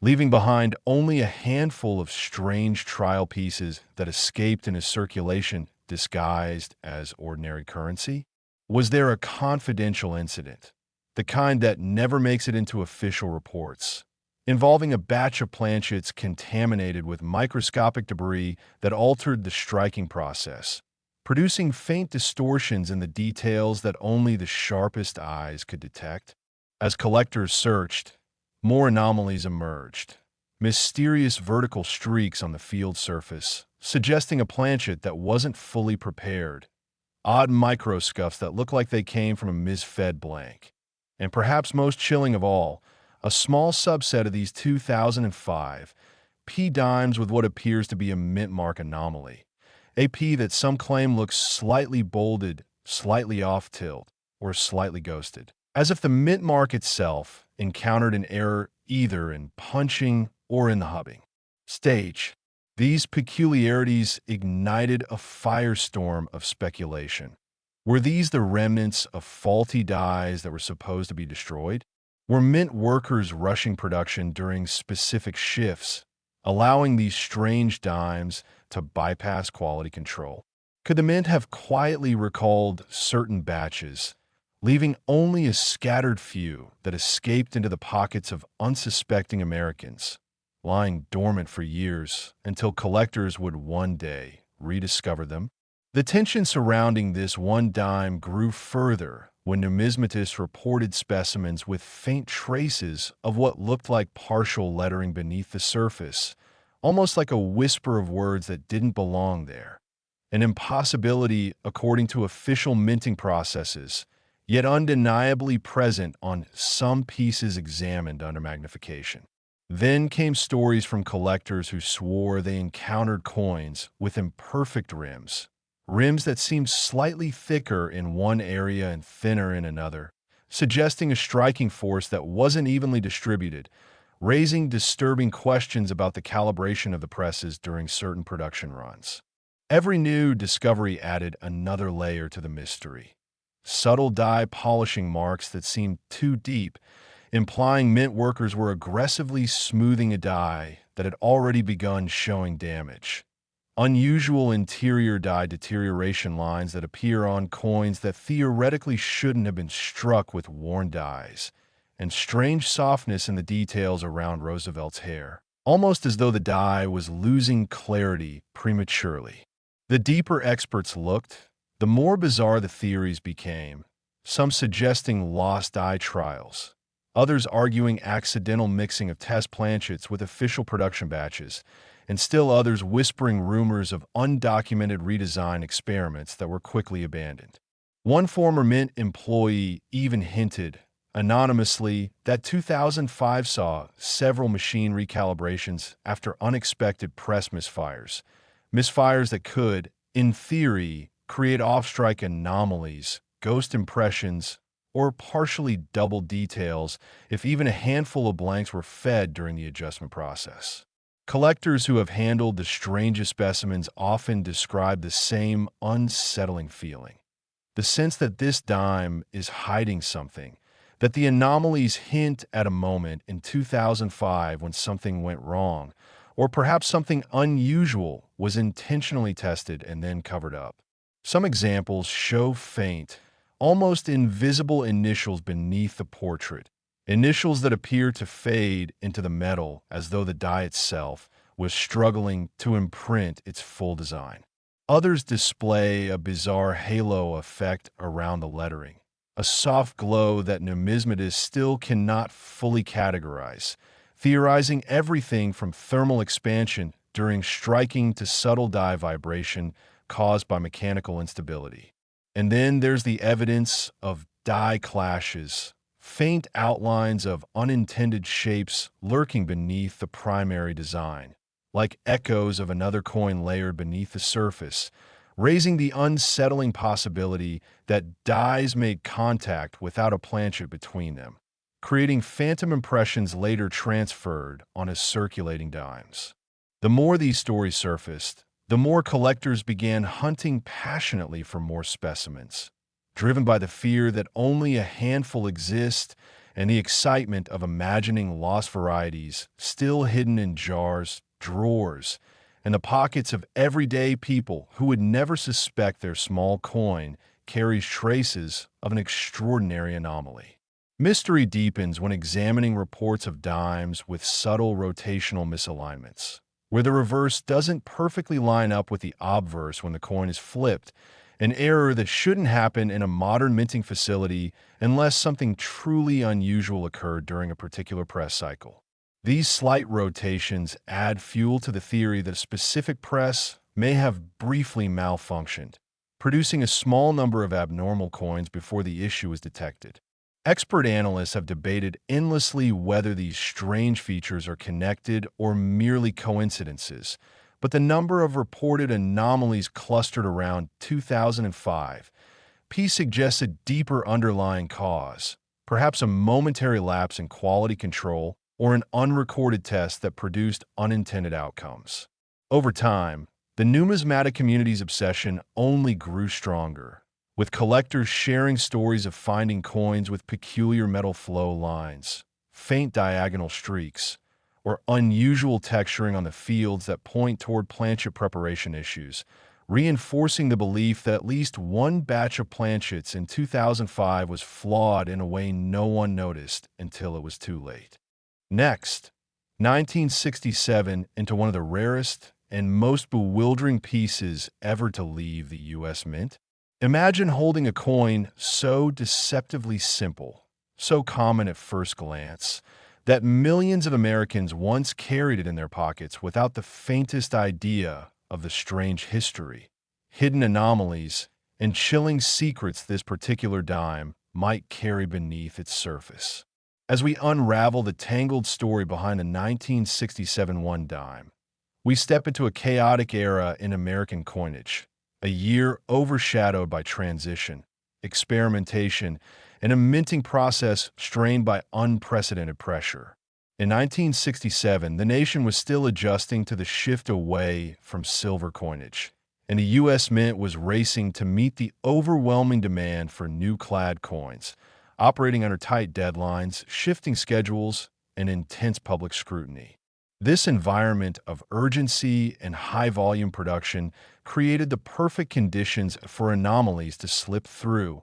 leaving behind only a handful of strange trial pieces that escaped into circulation disguised as ordinary currency? Was there a confidential incident, the kind that never makes it into official reports, involving a batch of planchets contaminated with microscopic debris that altered the striking process, producing faint distortions in the details that only the sharpest eyes could detect? As collectors searched, more anomalies emerged, mysterious vertical streaks on the field surface, suggesting a planchet that wasn't fully prepared, odd microscuffs that looked like they came from a misfed blank, and perhaps most chilling of all, a small subset of these 2005 P dimes with what appears to be a mint mark anomaly, a P that some claim looks slightly bolded, slightly off-tilt, or slightly ghosted, as if the mint mark itself encountered an error either in punching or in the hubbing stage. These peculiarities ignited a firestorm of speculation. Were these the remnants of faulty dies that were supposed to be destroyed? Were mint workers rushing production during specific shifts, allowing these strange dimes to bypass quality control? Could the mint have quietly recalled certain batches, leaving only a scattered few that escaped into the pockets of unsuspecting Americans, lying dormant for years until collectors would one day rediscover them? The tension surrounding this one dime grew further when numismatists reported specimens with faint traces of what looked like partial lettering beneath the surface, almost like a whisper of words that didn't belong there. An impossibility according to official minting processes, yet undeniably present on some pieces examined under magnification. Then came stories from collectors who swore they encountered coins with imperfect rims, rims that seemed slightly thicker in one area and thinner in another, suggesting a striking force that wasn't evenly distributed, raising disturbing questions about the calibration of the presses during certain production runs. Every new discovery added another layer to the mystery. Subtle die polishing marks that seemed too deep, implying mint workers were aggressively smoothing a die that had already begun showing damage. Unusual interior die deterioration lines that appear on coins that theoretically shouldn't have been struck with worn dies, and strange softness in the details around Roosevelt's hair, almost as though the die was losing clarity prematurely. The deeper experts looked, the more bizarre the theories became, some suggesting lost eye trials, others arguing accidental mixing of test planchets with official production batches, and still others whispering rumors of undocumented redesign experiments that were quickly abandoned. One former Mint employee even hinted, anonymously, that 2005 saw several machine recalibrations after unexpected press misfires that could, in theory, create off-strike anomalies, ghost impressions, or partially double details if even a handful of blanks were fed during the adjustment process. Collectors who have handled the strangest specimens often describe the same unsettling feeling. The sense that this dime is hiding something, that the anomalies hint at a moment in 2005 when something went wrong, or perhaps something unusual was intentionally tested and then covered up. Some examples show faint, almost invisible initials beneath the portrait, initials that appear to fade into the metal as though the die itself was struggling to imprint its full design. Others display a bizarre halo effect around the lettering, a soft glow that numismatists still cannot fully categorize, theorizing everything from thermal expansion during striking to subtle die vibration caused by mechanical instability. And then there's the evidence of die clashes, faint outlines of unintended shapes lurking beneath the primary design, like echoes of another coin layered beneath the surface, raising the unsettling possibility that dies made contact without a planchet between them, creating phantom impressions later transferred on as circulating dimes. The more these stories surfaced, the more collectors began hunting passionately for more specimens, driven by the fear that only a handful exist and the excitement of imagining lost varieties still hidden in jars, drawers, and the pockets of everyday people who would never suspect their small coin carries traces of an extraordinary anomaly. Mystery deepens when examining reports of dimes with subtle rotational misalignments, where the reverse doesn't perfectly line up with the obverse when the coin is flipped, an error that shouldn't happen in a modern minting facility unless something truly unusual occurred during a particular press cycle. These slight rotations add fuel to the theory that a specific press may have briefly malfunctioned, producing a small number of abnormal coins before the issue is detected. Expert analysts have debated endlessly whether these strange features are connected or merely coincidences, but the number of reported anomalies clustered around 2005 suggests a deeper underlying cause, perhaps a momentary lapse in quality control or an unrecorded test that produced unintended outcomes. Over time, the numismatic community's obsession only grew stronger, with collectors sharing stories of finding coins with peculiar metal flow lines, faint diagonal streaks, or unusual texturing on the fields that point toward planchet preparation issues, reinforcing the belief that at least one batch of planchets in 2005 was flawed in a way no one noticed until it was too late. Next, 1967 into one of the rarest and most bewildering pieces ever to leave the U.S. Mint. Imagine holding a coin so deceptively simple, so common at first glance, that millions of Americans once carried it in their pockets without the faintest idea of the strange history, hidden anomalies, and chilling secrets this particular dime might carry beneath its surface. As we unravel the tangled story behind the 1967 one dime, we step into a chaotic era in American coinage, a year overshadowed by transition, experimentation, and a minting process strained by unprecedented pressure. In 1967, the nation was still adjusting to the shift away from silver coinage, and the U.S. Mint was racing to meet the overwhelming demand for new clad coins, operating under tight deadlines, shifting schedules, and intense public scrutiny. This environment of urgency and high-volume production created the perfect conditions for anomalies to slip through,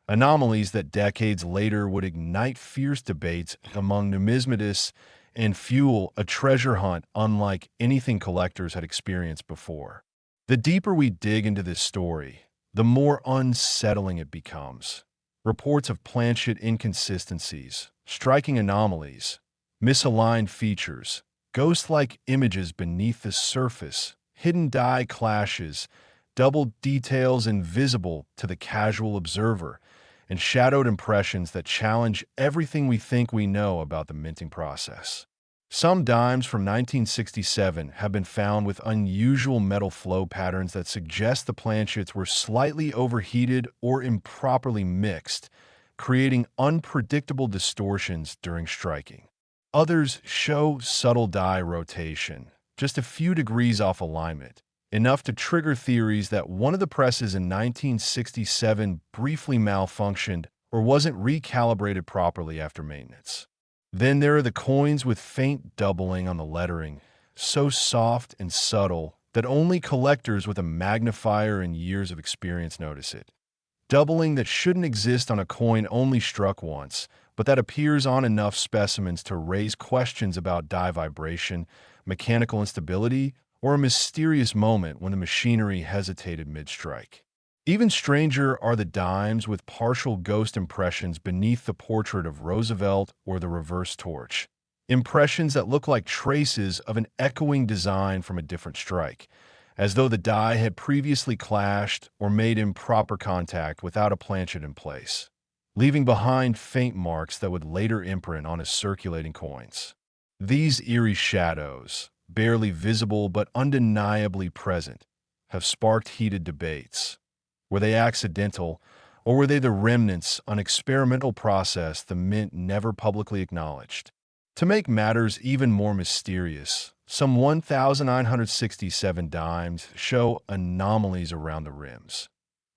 anomalies that decades later would ignite fierce debates among numismatists and fuel a treasure hunt unlike anything collectors had experienced before. The deeper we dig into this story, the more unsettling it becomes. Reports of planchet inconsistencies, striking anomalies, misaligned features, ghost-like images beneath the surface, hidden die clashes, double details invisible to the casual observer, and shadowed impressions that challenge everything we think we know about the minting process. Some dimes from 1967 have been found with unusual metal flow patterns that suggest the planchets were slightly overheated or improperly mixed, creating unpredictable distortions during striking. Others show subtle die rotation, just a few degrees off alignment, enough to trigger theories that one of the presses in 1967 briefly malfunctioned or wasn't recalibrated properly after maintenance. Then there are the coins with faint doubling on the lettering, so soft and subtle that only collectors with a magnifier and years of experience notice it. Doubling that shouldn't exist on a coin only struck once, but that appears on enough specimens to raise questions about die vibration, mechanical instability, or a mysterious moment when the machinery hesitated mid-strike. Even stranger are the dimes with partial ghost impressions beneath the portrait of Roosevelt or the reverse torch. Impressions that look like traces of an echoing design from a different strike, as though the die had previously clashed or made improper contact without a planchet in place, leaving behind faint marks that would later imprint on his circulating coins. These eerie shadows, barely visible but undeniably present, have sparked heated debates. Were they accidental, or were they the remnants of an experimental process the Mint never publicly acknowledged? To make matters even more mysterious, some 1,967 dimes show anomalies around the rims.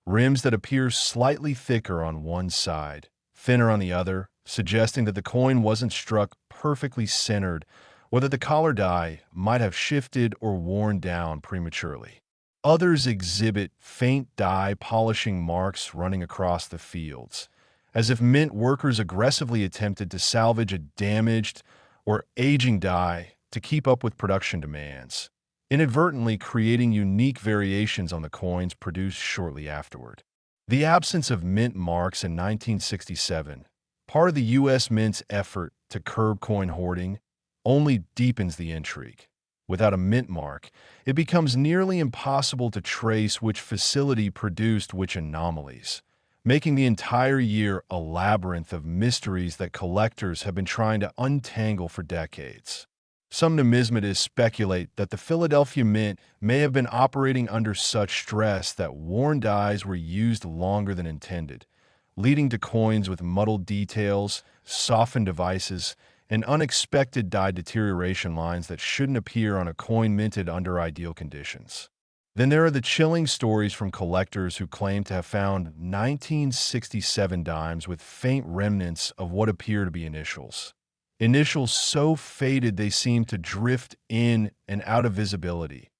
Rims that appear slightly thicker on one side, thinner on the other, suggesting that the coin wasn't struck perfectly centered or that the collar die might have shifted or worn down prematurely. Others exhibit faint die polishing marks running across the fields, as if Mint workers aggressively attempted to salvage a damaged or aging die to keep up with production demands, inadvertently creating unique variations on the coins produced shortly afterward. The absence of Mint marks in 1967, part of the U.S. Mint's effort to curb coin hoarding, only deepens the intrigue. Without a mint mark, it becomes nearly impossible to trace which facility produced which anomalies, making the entire year a labyrinth of mysteries that collectors have been trying to untangle for decades. Some numismatists speculate that the Philadelphia Mint may have been operating under such stress that worn dies were used longer than intended, leading to coins with muddled details, softened devices, and unexpected die deterioration lines that shouldn't appear on a coin minted under ideal conditions. Then there are the chilling stories from collectors who claim to have found 1967 dimes with faint remnants of what appear to be initials. Initials so faded they seem to drift in and out of visibility,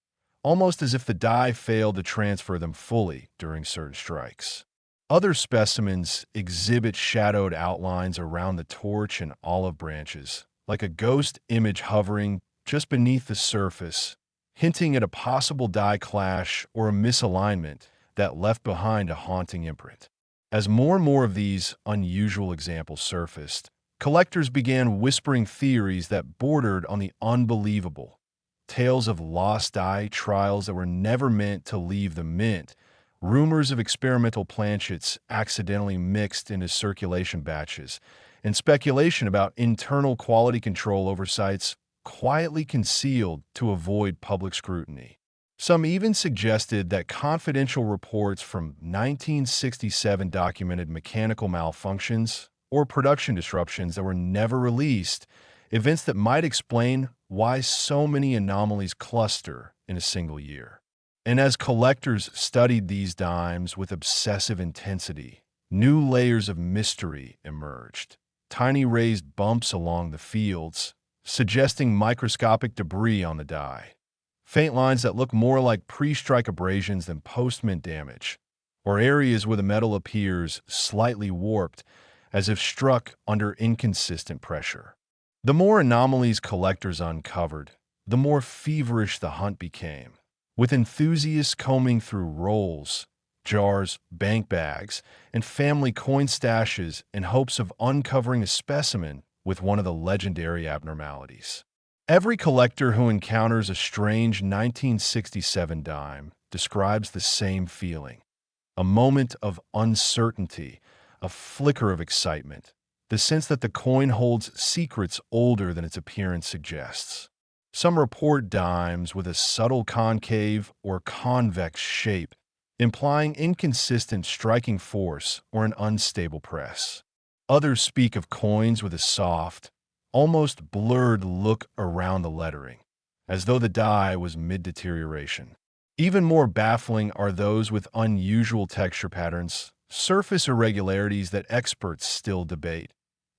almost as if the die failed to transfer them fully during certain strikes. Other specimens exhibit shadowed outlines around the torch and olive branches, like a ghost image hovering just beneath the surface, hinting at a possible die clash or a misalignment that left behind a haunting imprint. As more and more of these unusual examples surfaced, collectors began whispering theories that bordered on the unbelievable. Tales of lost die trials that were never meant to leave the Mint, rumors of experimental planchets accidentally mixed into circulation batches, and speculation about internal quality control oversights quietly concealed to avoid public scrutiny. Some even suggested that confidential reports from 1967 documented mechanical malfunctions or production disruptions that were never released, events that might explain why so many anomalies cluster in a single year. And as collectors studied these dimes with obsessive intensity, new layers of mystery emerged. Tiny raised bumps along the fields, suggesting microscopic debris on the die. Faint lines that look more like pre-strike abrasions than post-mint damage, or areas where the metal appears slightly warped, as if struck under inconsistent pressure. The more anomalies collectors uncovered, the more feverish the hunt became, with enthusiasts combing through rolls, jars, bank bags, and family coin stashes in hopes of uncovering a specimen with one of the legendary abnormalities. Every collector who encounters a strange 1967 dime describes the same feeling, a moment of uncertainty, a flicker of excitement, the sense that the coin holds secrets older than its appearance suggests. Some report dimes with a subtle concave or convex shape, implying inconsistent striking force or an unstable press. Others speak of coins with a soft, almost blurred look around the lettering, as though the die was mid-deterioration. Even more baffling are those with unusual texture patterns, surface irregularities that experts still debate.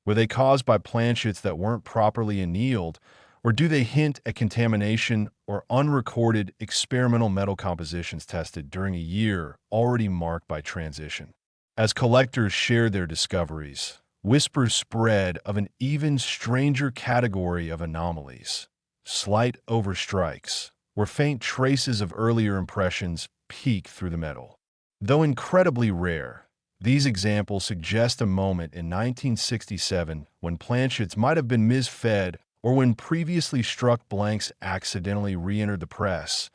Were they caused by planchets that weren't properly annealed, or do they hint at contamination or unrecorded experimental metal compositions tested during a year already marked by transition? As collectors share their discoveries, whispers spread of an even stranger category of anomalies, slight overstrikes, where faint traces of earlier impressions peek through the metal. Though incredibly rare, these examples suggest a moment in 1967 when planchets might have been misfed or when previously struck blanks accidentally re-entered the press,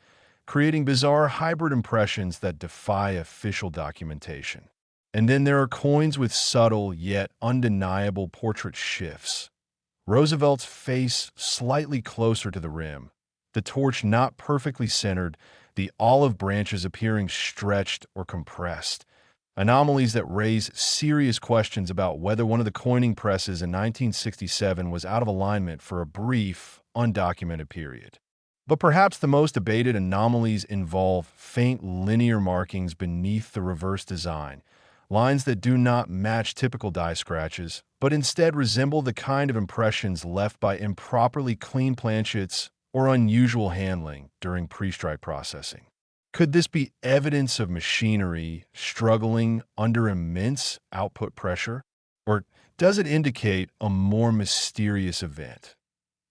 creating bizarre hybrid impressions that defy official documentation. And then there are coins with subtle yet undeniable portrait shifts. Roosevelt's face slightly closer to the rim, the torch not perfectly centered, the olive branches appearing stretched or compressed. Anomalies that raise serious questions about whether one of the coining presses in 1967 was out of alignment for a brief, undocumented period. But perhaps the most debated anomalies involve faint linear markings beneath the reverse design, lines that do not match typical die scratches, but instead resemble the kind of impressions left by improperly cleaned planchets or unusual handling during pre-strike processing. Could this be evidence of machinery struggling under immense output pressure? Or does it indicate a more mysterious event,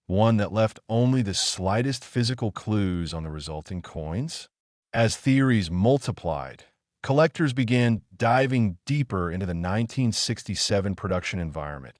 one that left only the slightest physical clues on the resulting coins? As theories multiplied, collectors began diving deeper into the 1967 production environment,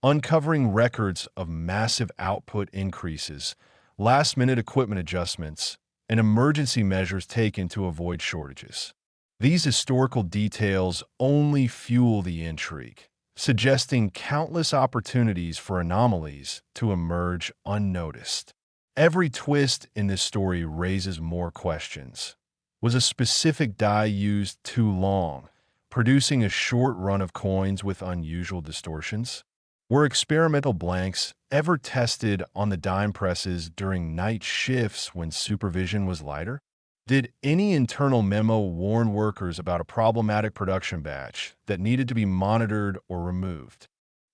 uncovering records of massive output increases, last-minute equipment adjustments, and emergency measures taken to avoid shortages. These historical details only fuel the intrigue, suggesting countless opportunities for anomalies to emerge unnoticed. Every twist in this story raises more questions. Was a specific die used too long, producing a short run of coins with unusual distortions? Were experimental blanks ever tested on the dime presses during night shifts when supervision was lighter? Did any internal memo warn workers about a problematic production batch that needed to be monitored or removed?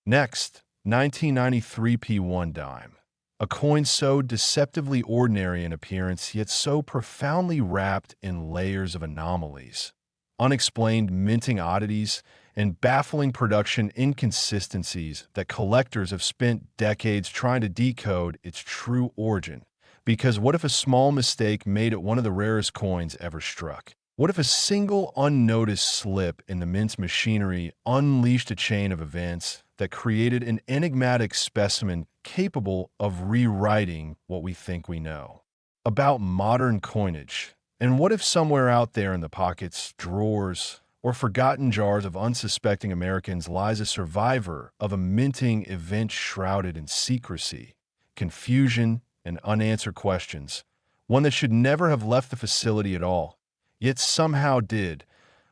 Next, 1993 P1 dime. A coin so deceptively ordinary in appearance, yet so profoundly wrapped in layers of anomalies, unexplained minting oddities, and baffling production inconsistencies that collectors have spent decades trying to decode its true origin. Because what if a small mistake made it one of the rarest coins ever struck? What if a single unnoticed slip in the mint's machinery unleashed a chain of events that created an enigmatic specimen capable of rewriting what we think we know about modern coinage? And what if somewhere out there in the pockets, drawers, or forgotten jars of unsuspecting Americans lies a survivor of a minting event shrouded in secrecy, confusion, and unanswered questions, one that should never have left the facility at all, yet somehow did,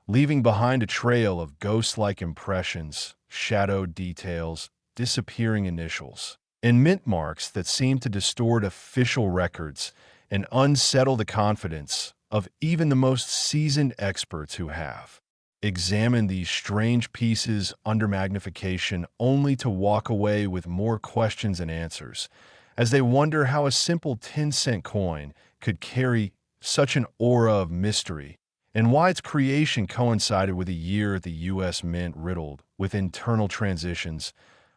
leaving behind a trail of ghost-like impressions, shadowed details, disappearing initials, and mint marks that seem to distort official records and unsettle the confidence of even the most seasoned experts who have examined these strange pieces under magnification only to walk away with more questions than answers, as they wonder how a simple 10-cent coin could carry such an aura of mystery, and why its creation coincided with a year at the U.S. Mint riddled with internal transitions,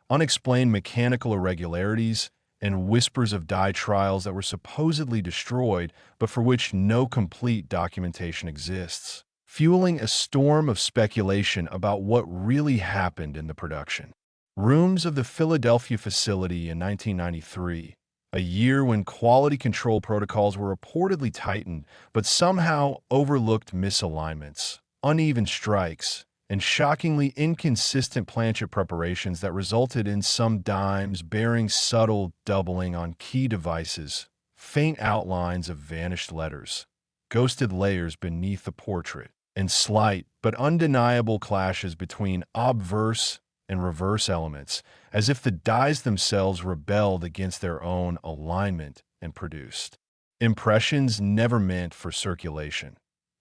unexplained mechanical irregularities, and whispers of die trials that were supposedly destroyed but for which no complete documentation exists, fueling a storm of speculation about what really happened in the production rooms of the Philadelphia facility in 1993, a year when quality control protocols were reportedly tightened but somehow overlooked misalignments, uneven strikes, and shockingly inconsistent planchet preparations that resulted in some dimes bearing subtle doubling on key devices, faint outlines of vanished letters, ghosted layers beneath the portrait, and slight but undeniable clashes between obverse and reverse elements, as if the dies themselves rebelled against their own alignment and produced impressions never meant for circulation.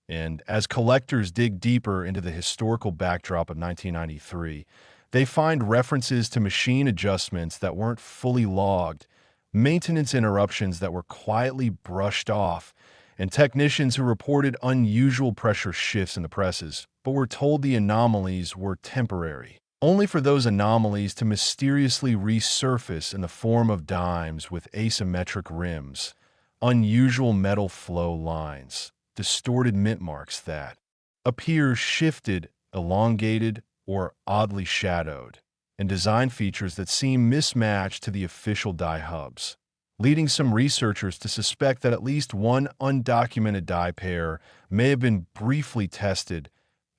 And as collectors dig deeper into the historical backdrop of 1993, they find references to machine adjustments that weren't fully logged, maintenance interruptions that were quietly brushed off, and technicians who reported unusual pressure shifts in the presses, but were told the anomalies were temporary, only for those anomalies to mysteriously resurface in the form of dimes with asymmetric rims, unusual metal flow lines, distorted mint marks that appear shifted, elongated, or oddly shadowed, and design features that seem mismatched to the official die hubs, leading some researchers to suspect that at least one undocumented die pair may have been briefly tested,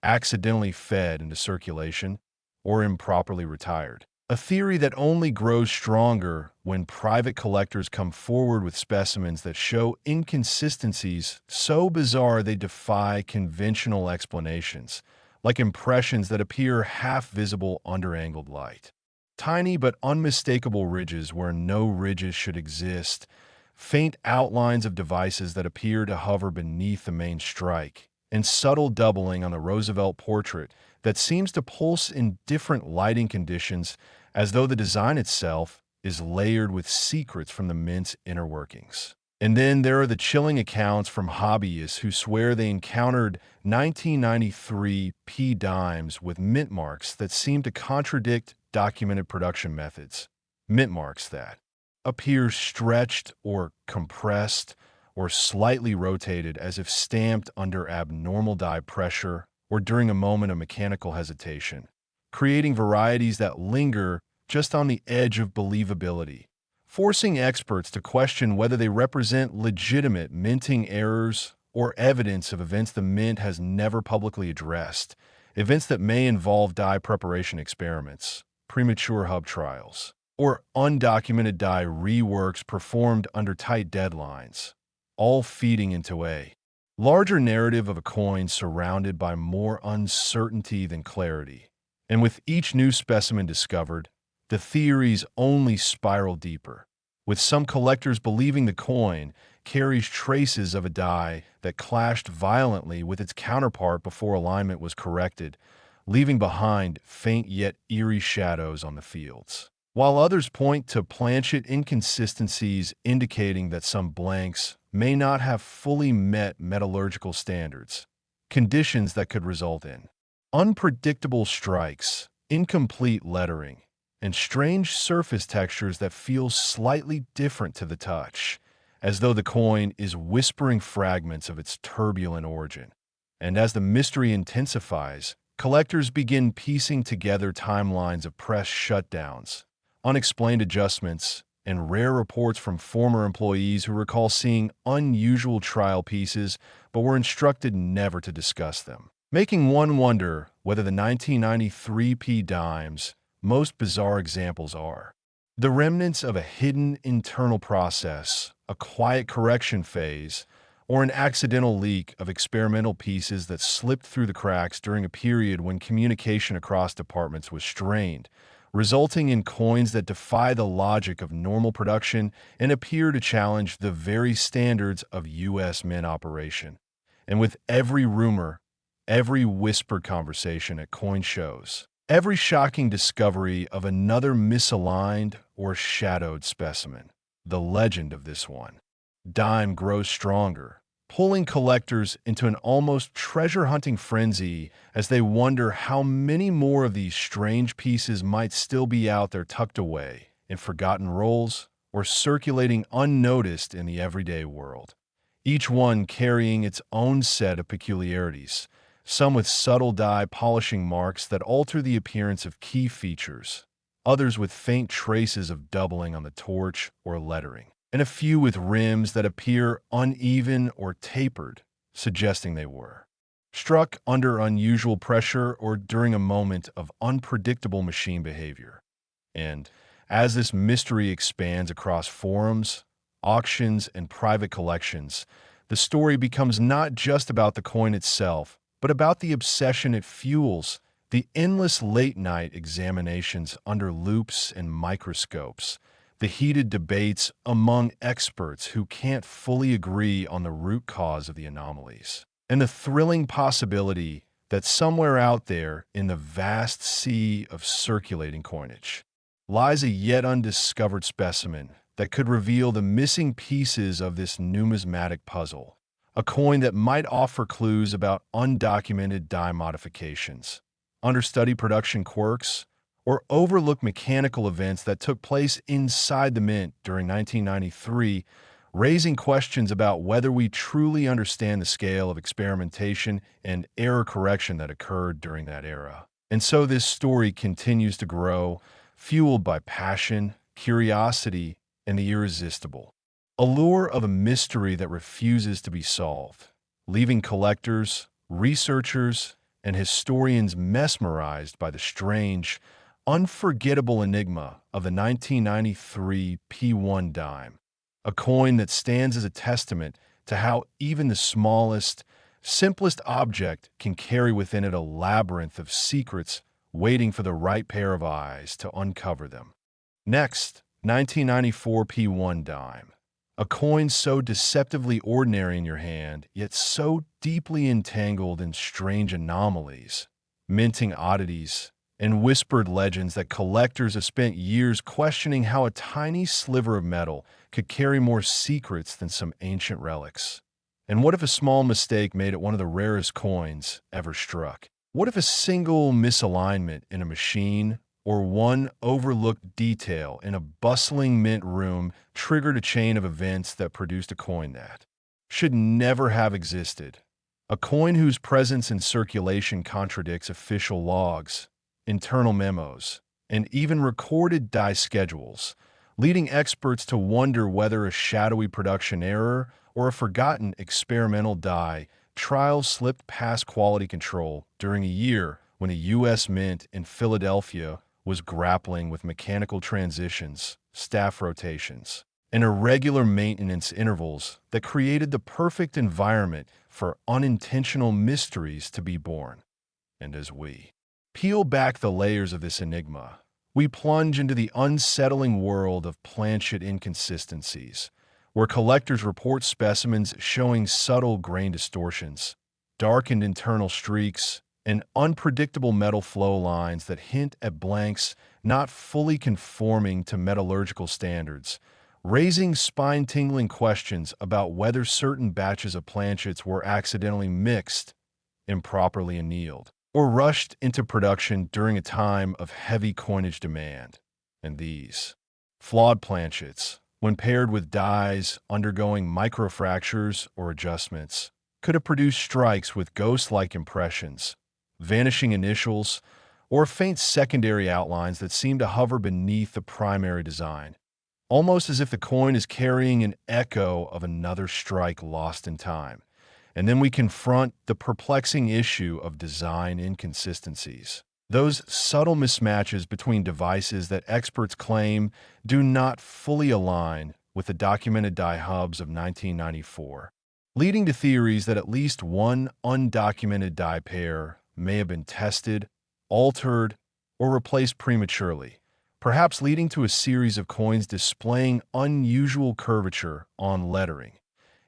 accidentally fed into circulation, or improperly retired. A theory that only grows stronger when private collectors come forward with specimens that show inconsistencies so bizarre they defy conventional explanations, like impressions that appear half visible under angled light. Tiny but unmistakable ridges where no ridges should exist, faint outlines of devices that appear to hover beneath the main strike, and subtle doubling on the Roosevelt portrait that seems to pulse in different lighting conditions, as though the design itself is layered with secrets from the mint's inner workings. And then there are the chilling accounts from hobbyists who swear they encountered 1993 P dimes with mint marks that seem to contradict documented production methods. Mint marks that appear stretched or compressed or slightly rotated as if stamped under abnormal die pressure or during a moment of mechanical hesitation, creating varieties that linger just on the edge of believability, forcing experts to question whether they represent legitimate minting errors or evidence of events the mint has never publicly addressed, events that may involve die preparation experiments, premature hub trials, or undocumented die reworks performed under tight deadlines, all feeding into a larger narrative of a coin surrounded by more uncertainty than clarity. And with each new specimen discovered, the theories only spiral deeper, with some collectors believing the coin carries traces of a die that clashed violently with its counterpart before alignment was corrected, leaving behind faint yet eerie shadows on the fields. While others point to planchet inconsistencies indicating that some blanks may not have fully met metallurgical standards, conditions that could result in unpredictable strikes, incomplete lettering, and strange surface textures that feel slightly different to the touch, as though the coin is whispering fragments of its turbulent origin. And as the mystery intensifies, collectors begin piecing together timelines of press shutdowns, unexplained adjustments, and rare reports from former employees who recall seeing unusual trial pieces but were instructed never to discuss them, making one wonder whether the 1993 P dimes' most bizarre examples are the remnants of a hidden internal process, a quiet correction phase, or an accidental leak of experimental pieces that slipped through the cracks during a period when communication across departments was strained, resulting in coins that defy the logic of normal production and appear to challenge the very standards of U.S. mint operation. And with every rumor, every whispered conversation at coin shows, every shocking discovery of another misaligned or shadowed specimen, the legend of this one dime grows stronger, pulling collectors into an almost treasure-hunting frenzy as they wonder how many more of these strange pieces might still be out there tucked away in forgotten rolls or circulating unnoticed in the everyday world, each one carrying its own set of peculiarities, some with subtle die polishing marks that alter the appearance of key features, others with faint traces of doubling on the torch or lettering, and a few with rims that appear uneven or tapered, suggesting they were struck under unusual pressure or during a moment of unpredictable machine behavior. And as this mystery expands across forums, auctions, and private collections, the story becomes not just about the coin itself, but about the obsession it fuels, the endless late-night examinations under loupes and microscopes, the heated debates among experts who can't fully agree on the root cause of the anomalies, and the thrilling possibility that somewhere out there in the vast sea of circulating coinage lies a yet undiscovered specimen that could reveal the missing pieces of this numismatic puzzle, a coin that might offer clues about undocumented die modifications, understudy production quirks, or overlooked mechanical events that took place inside the mint during 1993, raising questions about whether we truly understand the scale of experimentation and error correction that occurred during that era. And so this story continues to grow, fueled by passion, curiosity, and the irresistible allure of a mystery that refuses to be solved, leaving collectors, researchers, and historians mesmerized by the strange, unforgettable enigma of the 1993 P1 dime, a coin that stands as a testament to how even the smallest, simplest object can carry within it a labyrinth of secrets waiting for the right pair of eyes to uncover them. Next, 1994 P1 dime, a coin so deceptively ordinary in your hand, yet so deeply entangled in strange anomalies, minting oddities, and whispered legends that collectors have spent years questioning how a tiny sliver of metal could carry more secrets than some ancient relics. And what if a small mistake made it one of the rarest coins ever struck? What if a single misalignment in a machine or one overlooked detail in a bustling mint room triggered a chain of events that produced a coin that should never have existed? A coin whose presence in circulation contradicts official logs, internal memos, and even recorded die schedules, leading experts to wonder whether a shadowy production error or a forgotten experimental die trial slipped past quality control during a year when a U.S. Mint in Philadelphia was grappling with mechanical transitions, staff rotations, and irregular maintenance intervals that created the perfect environment for unintentional mysteries to be born. And as we peel back the layers of this enigma, we plunge into the unsettling world of planchet inconsistencies, where collectors report specimens showing subtle grain distortions, darkened internal streaks, and unpredictable metal flow lines that hint at blanks not fully conforming to metallurgical standards, raising spine-tingling questions about whether certain batches of planchets were accidentally mixed, improperly annealed, or rushed into production during a time of heavy coinage demand. And these flawed planchets, when paired with dies undergoing microfractures or adjustments, could have produced strikes with ghost-like impressions, vanishing initials, or faint secondary outlines that seem to hover beneath the primary design, almost as if the coin is carrying an echo of another strike lost in time. And then we confront the perplexing issue of design inconsistencies. Those subtle mismatches between devices that experts claim do not fully align with the documented die hubs of 1994, leading to theories that at least one undocumented die pair may have been tested, altered, or replaced prematurely, perhaps leading to a series of coins displaying unusual curvature on lettering,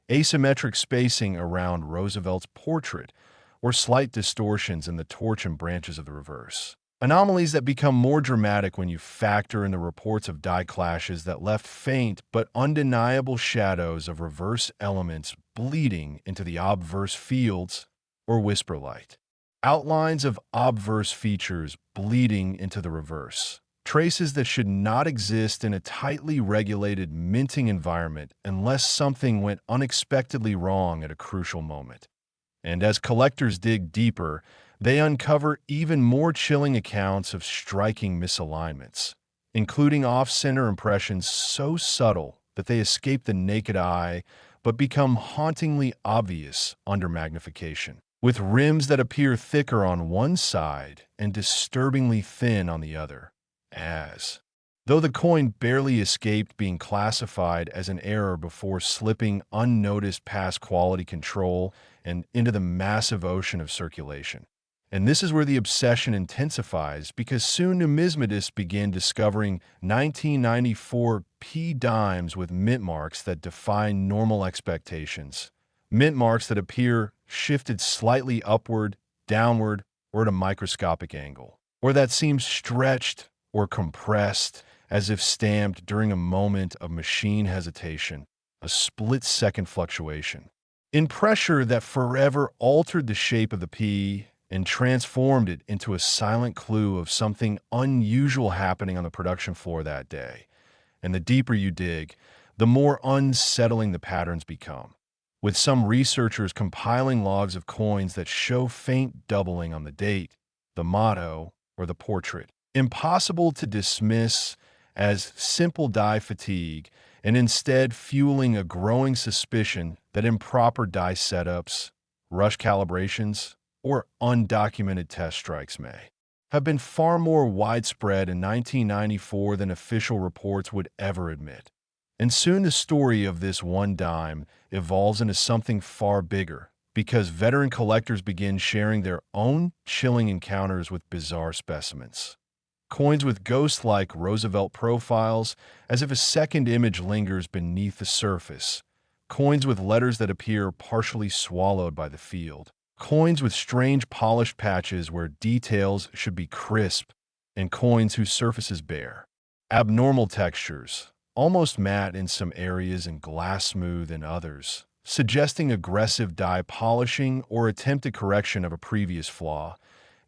asymmetric spacing around Roosevelt's portrait, or slight distortions in the torch and branches of the reverse. Anomalies that become more dramatic when you factor in the reports of die clashes that left faint but undeniable shadows of reverse elements bleeding into the obverse fields or whisper light. Outlines of obverse features bleeding into the reverse. Traces that should not exist in a tightly regulated minting environment unless something went unexpectedly wrong at a crucial moment. And as collectors dig deeper, they uncover even more chilling accounts of striking misalignments, including off-center impressions so subtle that they escape the naked eye but become hauntingly obvious under magnification. with rims that appear thicker on one side and disturbingly thin on the other, as though the coin barely escaped being classified as an error before slipping unnoticed past quality control and into the massive ocean of circulation. And this is where the obsession intensifies, because soon numismatists began discovering 1994 P dimes with mint marks that defy normal expectations. Mint marks that appear shifted slightly upward, downward, or at a microscopic angle, or that seem stretched or compressed as if stamped during a moment of machine hesitation, a split-second fluctuation. In pressure that forever altered the shape of the P and transformed it into a silent clue of something unusual happening on the production floor that day. And the deeper you dig, the more unsettling the patterns become, with some researchers compiling logs of coins that show faint doubling on the date, the motto, or the portrait. Impossible to dismiss as simple die fatigue, and instead fueling a growing suspicion that improper die setups, rush calibrations, or undocumented test strikes may have been far more widespread in 1994 than official reports would ever admit. And soon the story of this one dime evolves into something far bigger, because veteran collectors begin sharing their own chilling encounters with bizarre specimens. Coins with ghost-like Roosevelt profiles, as if a second image lingers beneath the surface. Coins with letters that appear partially swallowed by the field. Coins with strange polished patches where details should be crisp, and coins whose surface is bare. Abnormal textures, almost matte in some areas and glass smooth in others, suggesting aggressive die polishing or attempted correction of a previous flaw.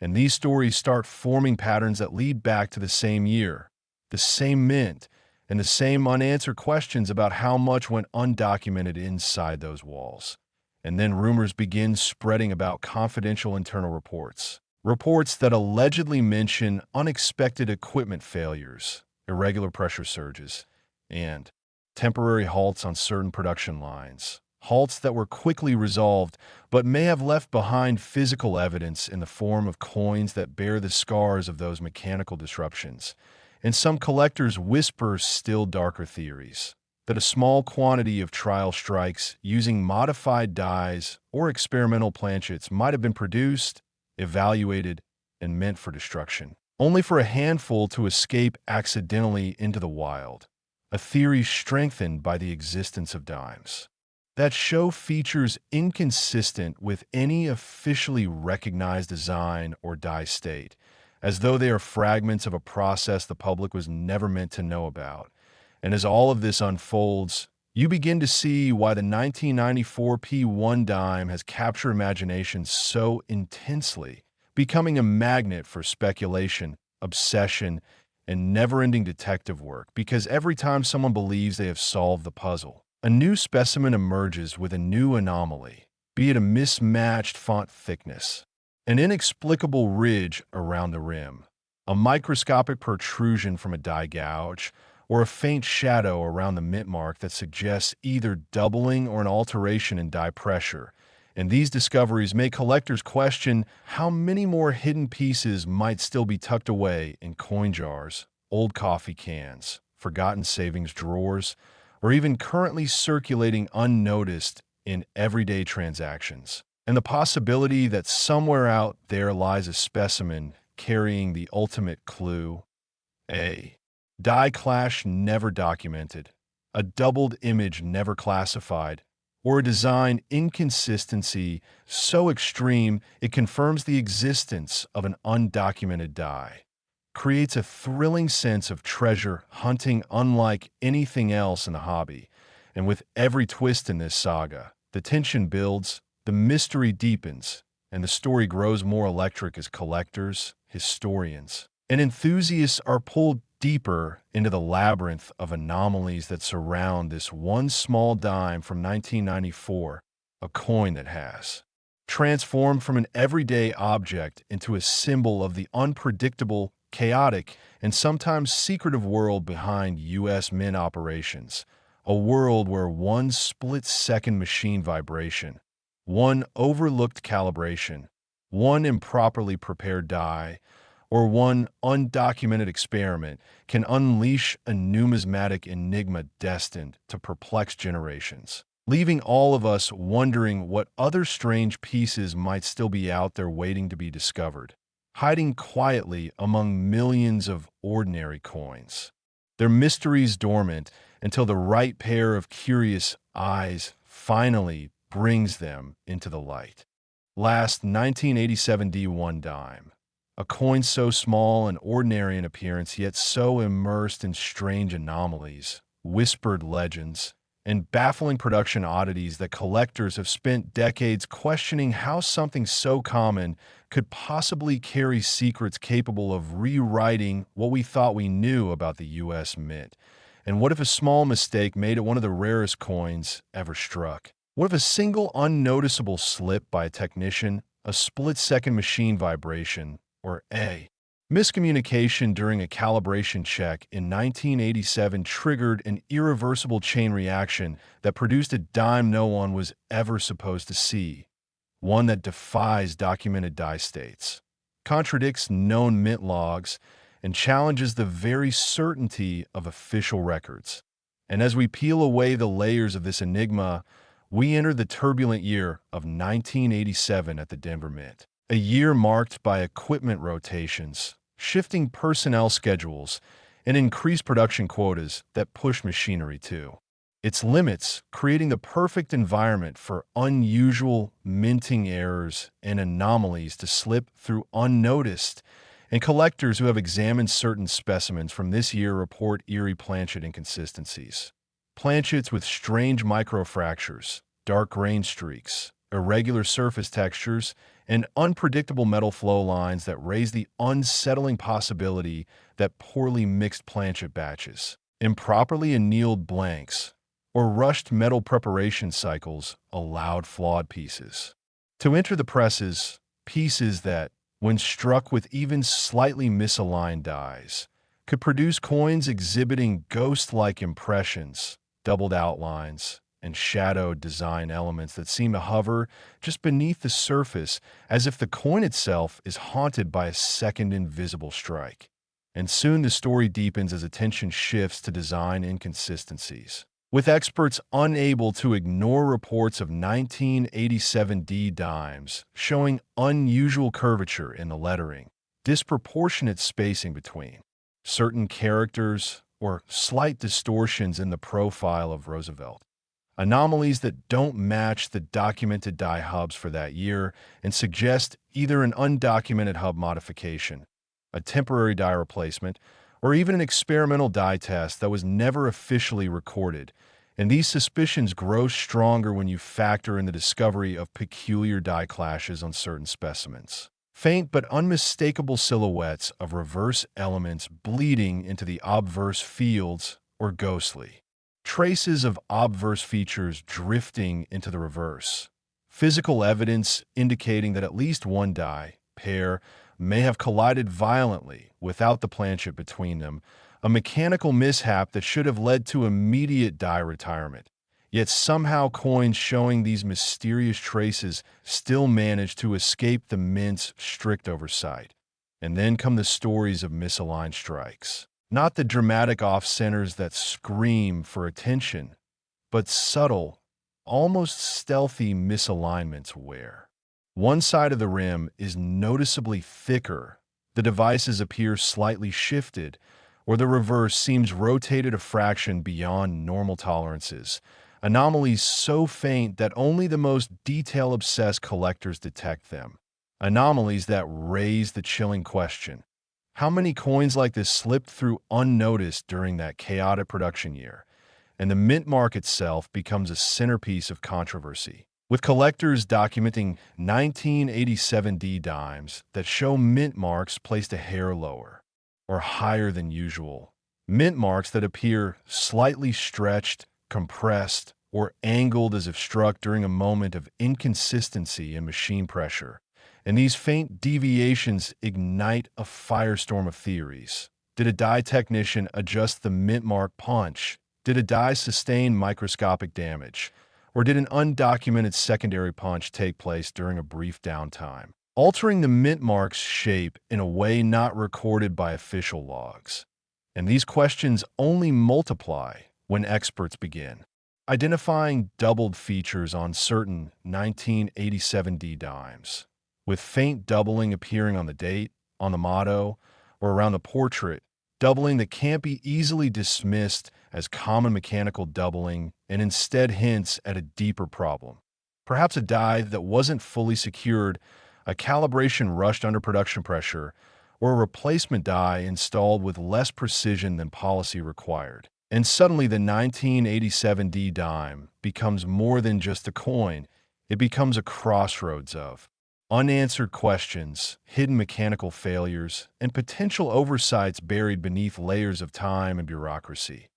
And these stories start forming patterns that lead back to the same year, the same mint, and the same unanswered questions about how much went undocumented inside those walls. And then rumors begin spreading about confidential internal reports. Reports that allegedly mention unexpected equipment failures, irregular pressure surges, and temporary halts on certain production lines. Halts that were quickly resolved, but may have left behind physical evidence in the form of coins that bear the scars of those mechanical disruptions. And some collectors whisper still darker theories, that a small quantity of trial strikes using modified dies or experimental planchets might have been produced, evaluated, and meant for destruction, only for a handful to escape accidentally into the wild. A theory strengthened by the existence of dimes. That show features inconsistent with any officially recognized design or die state, as though they are fragments of a process the public was never meant to know about. And as all of this unfolds, you begin to see why the 1994 P1 dime has captured imagination so intensely, becoming a magnet for speculation, obsession, and never-ending detective work, because every time someone believes they have solved the puzzle, a new specimen emerges with a new anomaly, be it a mismatched font thickness, an inexplicable ridge around the rim, a microscopic protrusion from a die gouge, or a faint shadow around the mint mark that suggests either doubling or an alteration in die pressure. And these discoveries make collectors question how many more hidden pieces might still be tucked away in coin jars, old coffee cans, forgotten savings drawers, or even currently circulating unnoticed in everyday transactions. And the possibility that somewhere out there lies a specimen carrying the ultimate clue: a die clash never documented, a doubled image never classified, or a design inconsistency so extreme it confirms the existence of an undocumented die, creates a thrilling sense of treasure hunting unlike anything else in the hobby. And with every twist in this saga, the tension builds, the mystery deepens, and the story grows more electric as collectors, historians, and enthusiasts are pulled deeper into the labyrinth of anomalies that surround this one small dime from 1994, a coin that has transformed from an everyday object into a symbol of the unpredictable, chaotic, and sometimes secretive world behind U.S. mint operations, a world where one split-second machine vibration, one overlooked calibration, one improperly prepared die, or one undocumented experiment can unleash a numismatic enigma destined to perplex generations, leaving all of us wondering what other strange pieces might still be out there waiting to be discovered, hiding quietly among millions of ordinary coins. Their mysteries dormant until the right pair of curious eyes finally brings them into the light. Last 1987 D1 dime. A coin so small and ordinary in appearance, yet so immersed in strange anomalies, whispered legends, and baffling production oddities that collectors have spent decades questioning how something so common could possibly carry secrets capable of rewriting what we thought we knew about the U.S. Mint. And what if a small mistake made it one of the rarest coins ever struck? What if a single unnoticeable slip by a technician, a split-second machine vibration, or a miscommunication during a calibration check in 1987 triggered an irreversible chain reaction that produced a dime no one was ever supposed to see, one that defies documented die states, contradicts known mint logs, and challenges the very certainty of official records? And as we peel away the layers of this enigma, we enter the turbulent year of 1987 at the Denver Mint. A year marked by equipment rotations, shifting personnel schedules, and increased production quotas that push machinery to its limits, creating the perfect environment for unusual minting errors and anomalies to slip through unnoticed, and collectors who have examined certain specimens from this year report eerie planchet inconsistencies. Planchets with strange microfractures, dark grain streaks, irregular surface textures, and unpredictable metal flow lines that raise the unsettling possibility that poorly mixed planchet batches, improperly annealed blanks, or rushed metal preparation cycles allowed flawed pieces to enter the presses, pieces that, when struck with even slightly misaligned dies, could produce coins exhibiting ghost-like impressions, doubled outlines, and shadowed design elements that seem to hover just beneath the surface as if the coin itself is haunted by a second invisible strike. And soon the story deepens as attention shifts to design inconsistencies, with experts unable to ignore reports of 1987 D dimes showing unusual curvature in the lettering, disproportionate spacing between certain characters, or slight distortions in the profile of Roosevelt. Anomalies that don't match the documented die hubs for that year and suggest either an undocumented hub modification, a temporary die replacement, or even an experimental die test that was never officially recorded. And these suspicions grow stronger when you factor in the discovery of peculiar die clashes on certain specimens. Faint but unmistakable silhouettes of reverse elements bleeding into the obverse fields, or ghostly traces of obverse features drifting into the reverse. Physical evidence indicating that at least one die pair may have collided violently without the planchet between them, a mechanical mishap that should have led to immediate die retirement. Yet somehow coins showing these mysterious traces still manage to escape the Mint's strict oversight. And then come the stories of misaligned strikes. Not the dramatic off-centers that scream for attention, but subtle, almost stealthy misalignments where one side of the rim is noticeably thicker, the devices appear slightly shifted, or the reverse seems rotated a fraction beyond normal tolerances. Anomalies so faint that only the most detail-obsessed collectors detect them. Anomalies that raise the chilling question: how many coins like this slipped through unnoticed during that chaotic production year? And the mint mark itself becomes a centerpiece of controversy, with collectors documenting 1987 D dimes that show mint marks placed a hair lower or higher than usual. Mint marks that appear slightly stretched, compressed, or angled as if struck during a moment of inconsistency in machine pressure. And these faint deviations ignite a firestorm of theories. Did a die technician adjust the mint mark punch? Did a die sustain microscopic damage? Or did an undocumented secondary punch take place during a brief downtime, altering the mint mark's shape in a way not recorded by official logs? And these questions only multiply when experts begin identifying doubled features on certain 1987D dimes, with faint doubling appearing on the date, on the motto, or around the portrait, doubling that can't be easily dismissed as common mechanical doubling and instead hints at a deeper problem. Perhaps a die that wasn't fully secured, a calibration rushed under production pressure, or a replacement die installed with less precision than policy required. And suddenly the 1987D dime becomes more than just a coin. It becomes a crossroads of unanswered questions, hidden mechanical failures, and potential oversights buried beneath layers of time and bureaucracy.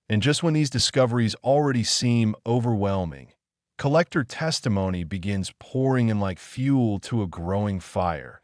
And just when these discoveries already seem overwhelming, collector testimony begins pouring in like fuel to a growing fire,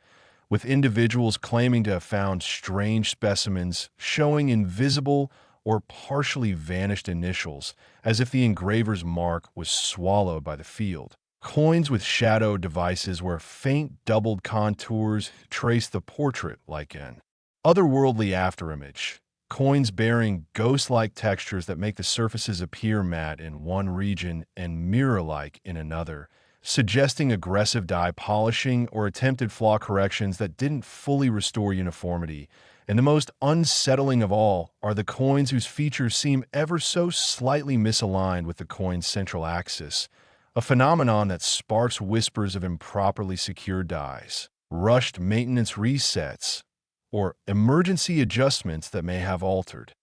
with individuals claiming to have found strange specimens showing invisible or partially vanished initials, as if the engraver's mark was swallowed by the field. Coins with shadow devices where faint doubled contours trace the portrait like an otherworldly afterimage. Coins bearing ghost-like textures that make the surfaces appear matte in one region and mirror-like in another, suggesting aggressive die polishing or attempted flaw corrections that didn't fully restore uniformity. And the most unsettling of all are the coins whose features seem ever so slightly misaligned with the coin's central axis, a phenomenon that sparks whispers of improperly secured dies, rushed maintenance resets, or emergency adjustments that may have altered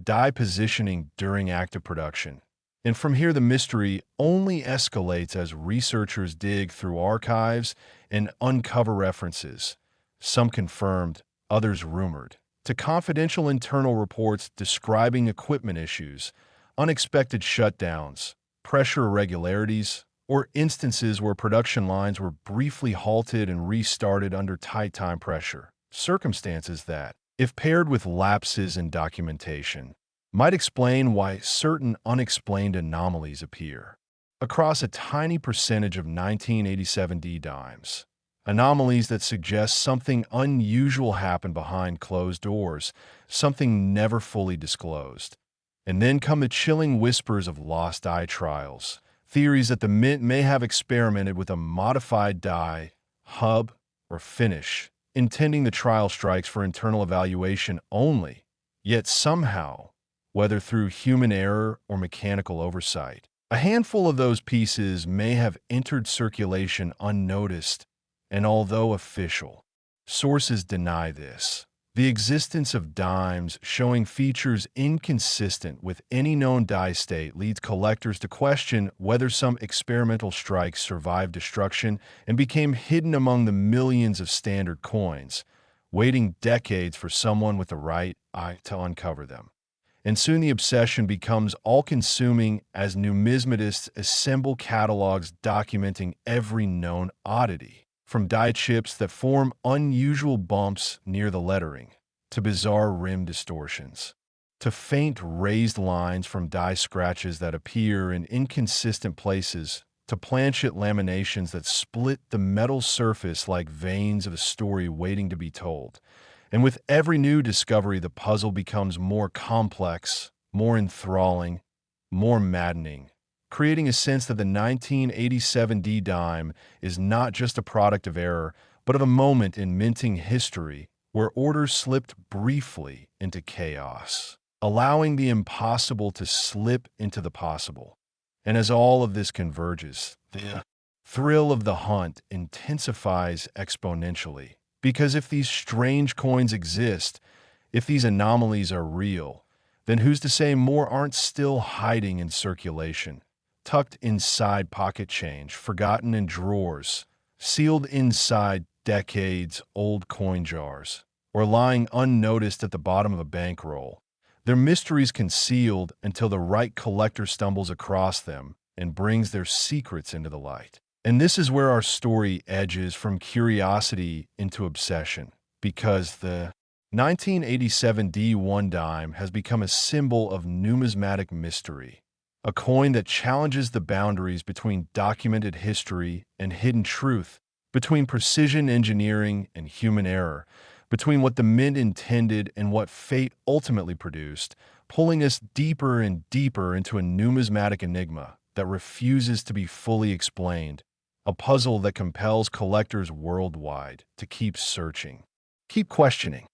die positioning during active production. And from here, the mystery only escalates as researchers dig through archives and uncover references, some confirmed, others rumored, to confidential internal reports describing equipment issues, unexpected shutdowns, pressure irregularities, or instances where production lines were briefly halted and restarted under tight time pressure. Circumstances that, if paired with lapses in documentation, might explain why certain unexplained anomalies appear across a tiny percentage of 1987D dimes. Anomalies that suggest something unusual happened behind closed doors, something never fully disclosed. And then come the chilling whispers of lost die trials, theories that the mint may have experimented with a modified die, hub, or finish, intending the trial strikes for internal evaluation only, yet somehow, whether through human error or mechanical oversight, a handful of those pieces may have entered circulation unnoticed, and although official sources deny this, the existence of dimes showing features inconsistent with any known die state leads collectors to question whether some experimental strikes survived destruction and became hidden among the millions of standard coins, waiting decades for someone with the right eye to uncover them. And soon the obsession becomes all-consuming as numismatists assemble catalogs documenting every known oddity, from die chips that form unusual bumps near the lettering, to bizarre rim distortions, to faint raised lines from die scratches that appear in inconsistent places, to planchet laminations that split the metal surface like veins of a story waiting to be told. And with every new discovery, the puzzle becomes more complex, more enthralling, more maddening, creating a sense that the 1987D dime is not just a product of error, but of a moment in minting history where order slipped briefly into chaos, allowing the impossible to slip into the possible. And as all of this converges, the thrill of the hunt intensifies exponentially. Because if these strange coins exist, if these anomalies are real, then who's to say more aren't still hiding in circulation, tucked inside pocket change, forgotten in drawers, sealed inside decades-old coin jars, or lying unnoticed at the bottom of a bankroll, their mysteries concealed until the right collector stumbles across them and brings their secrets into the light. And this is where our story edges from curiosity into obsession, because the 1987 D1 dime has become a symbol of numismatic mystery, A coin that challenges the boundaries between documented history and hidden truth, between precision engineering and human error, between what the mint intended and what fate ultimately produced, pulling us deeper and deeper into a numismatic enigma that refuses to be fully explained, a puzzle that compels collectors worldwide to keep searching, keep questioning,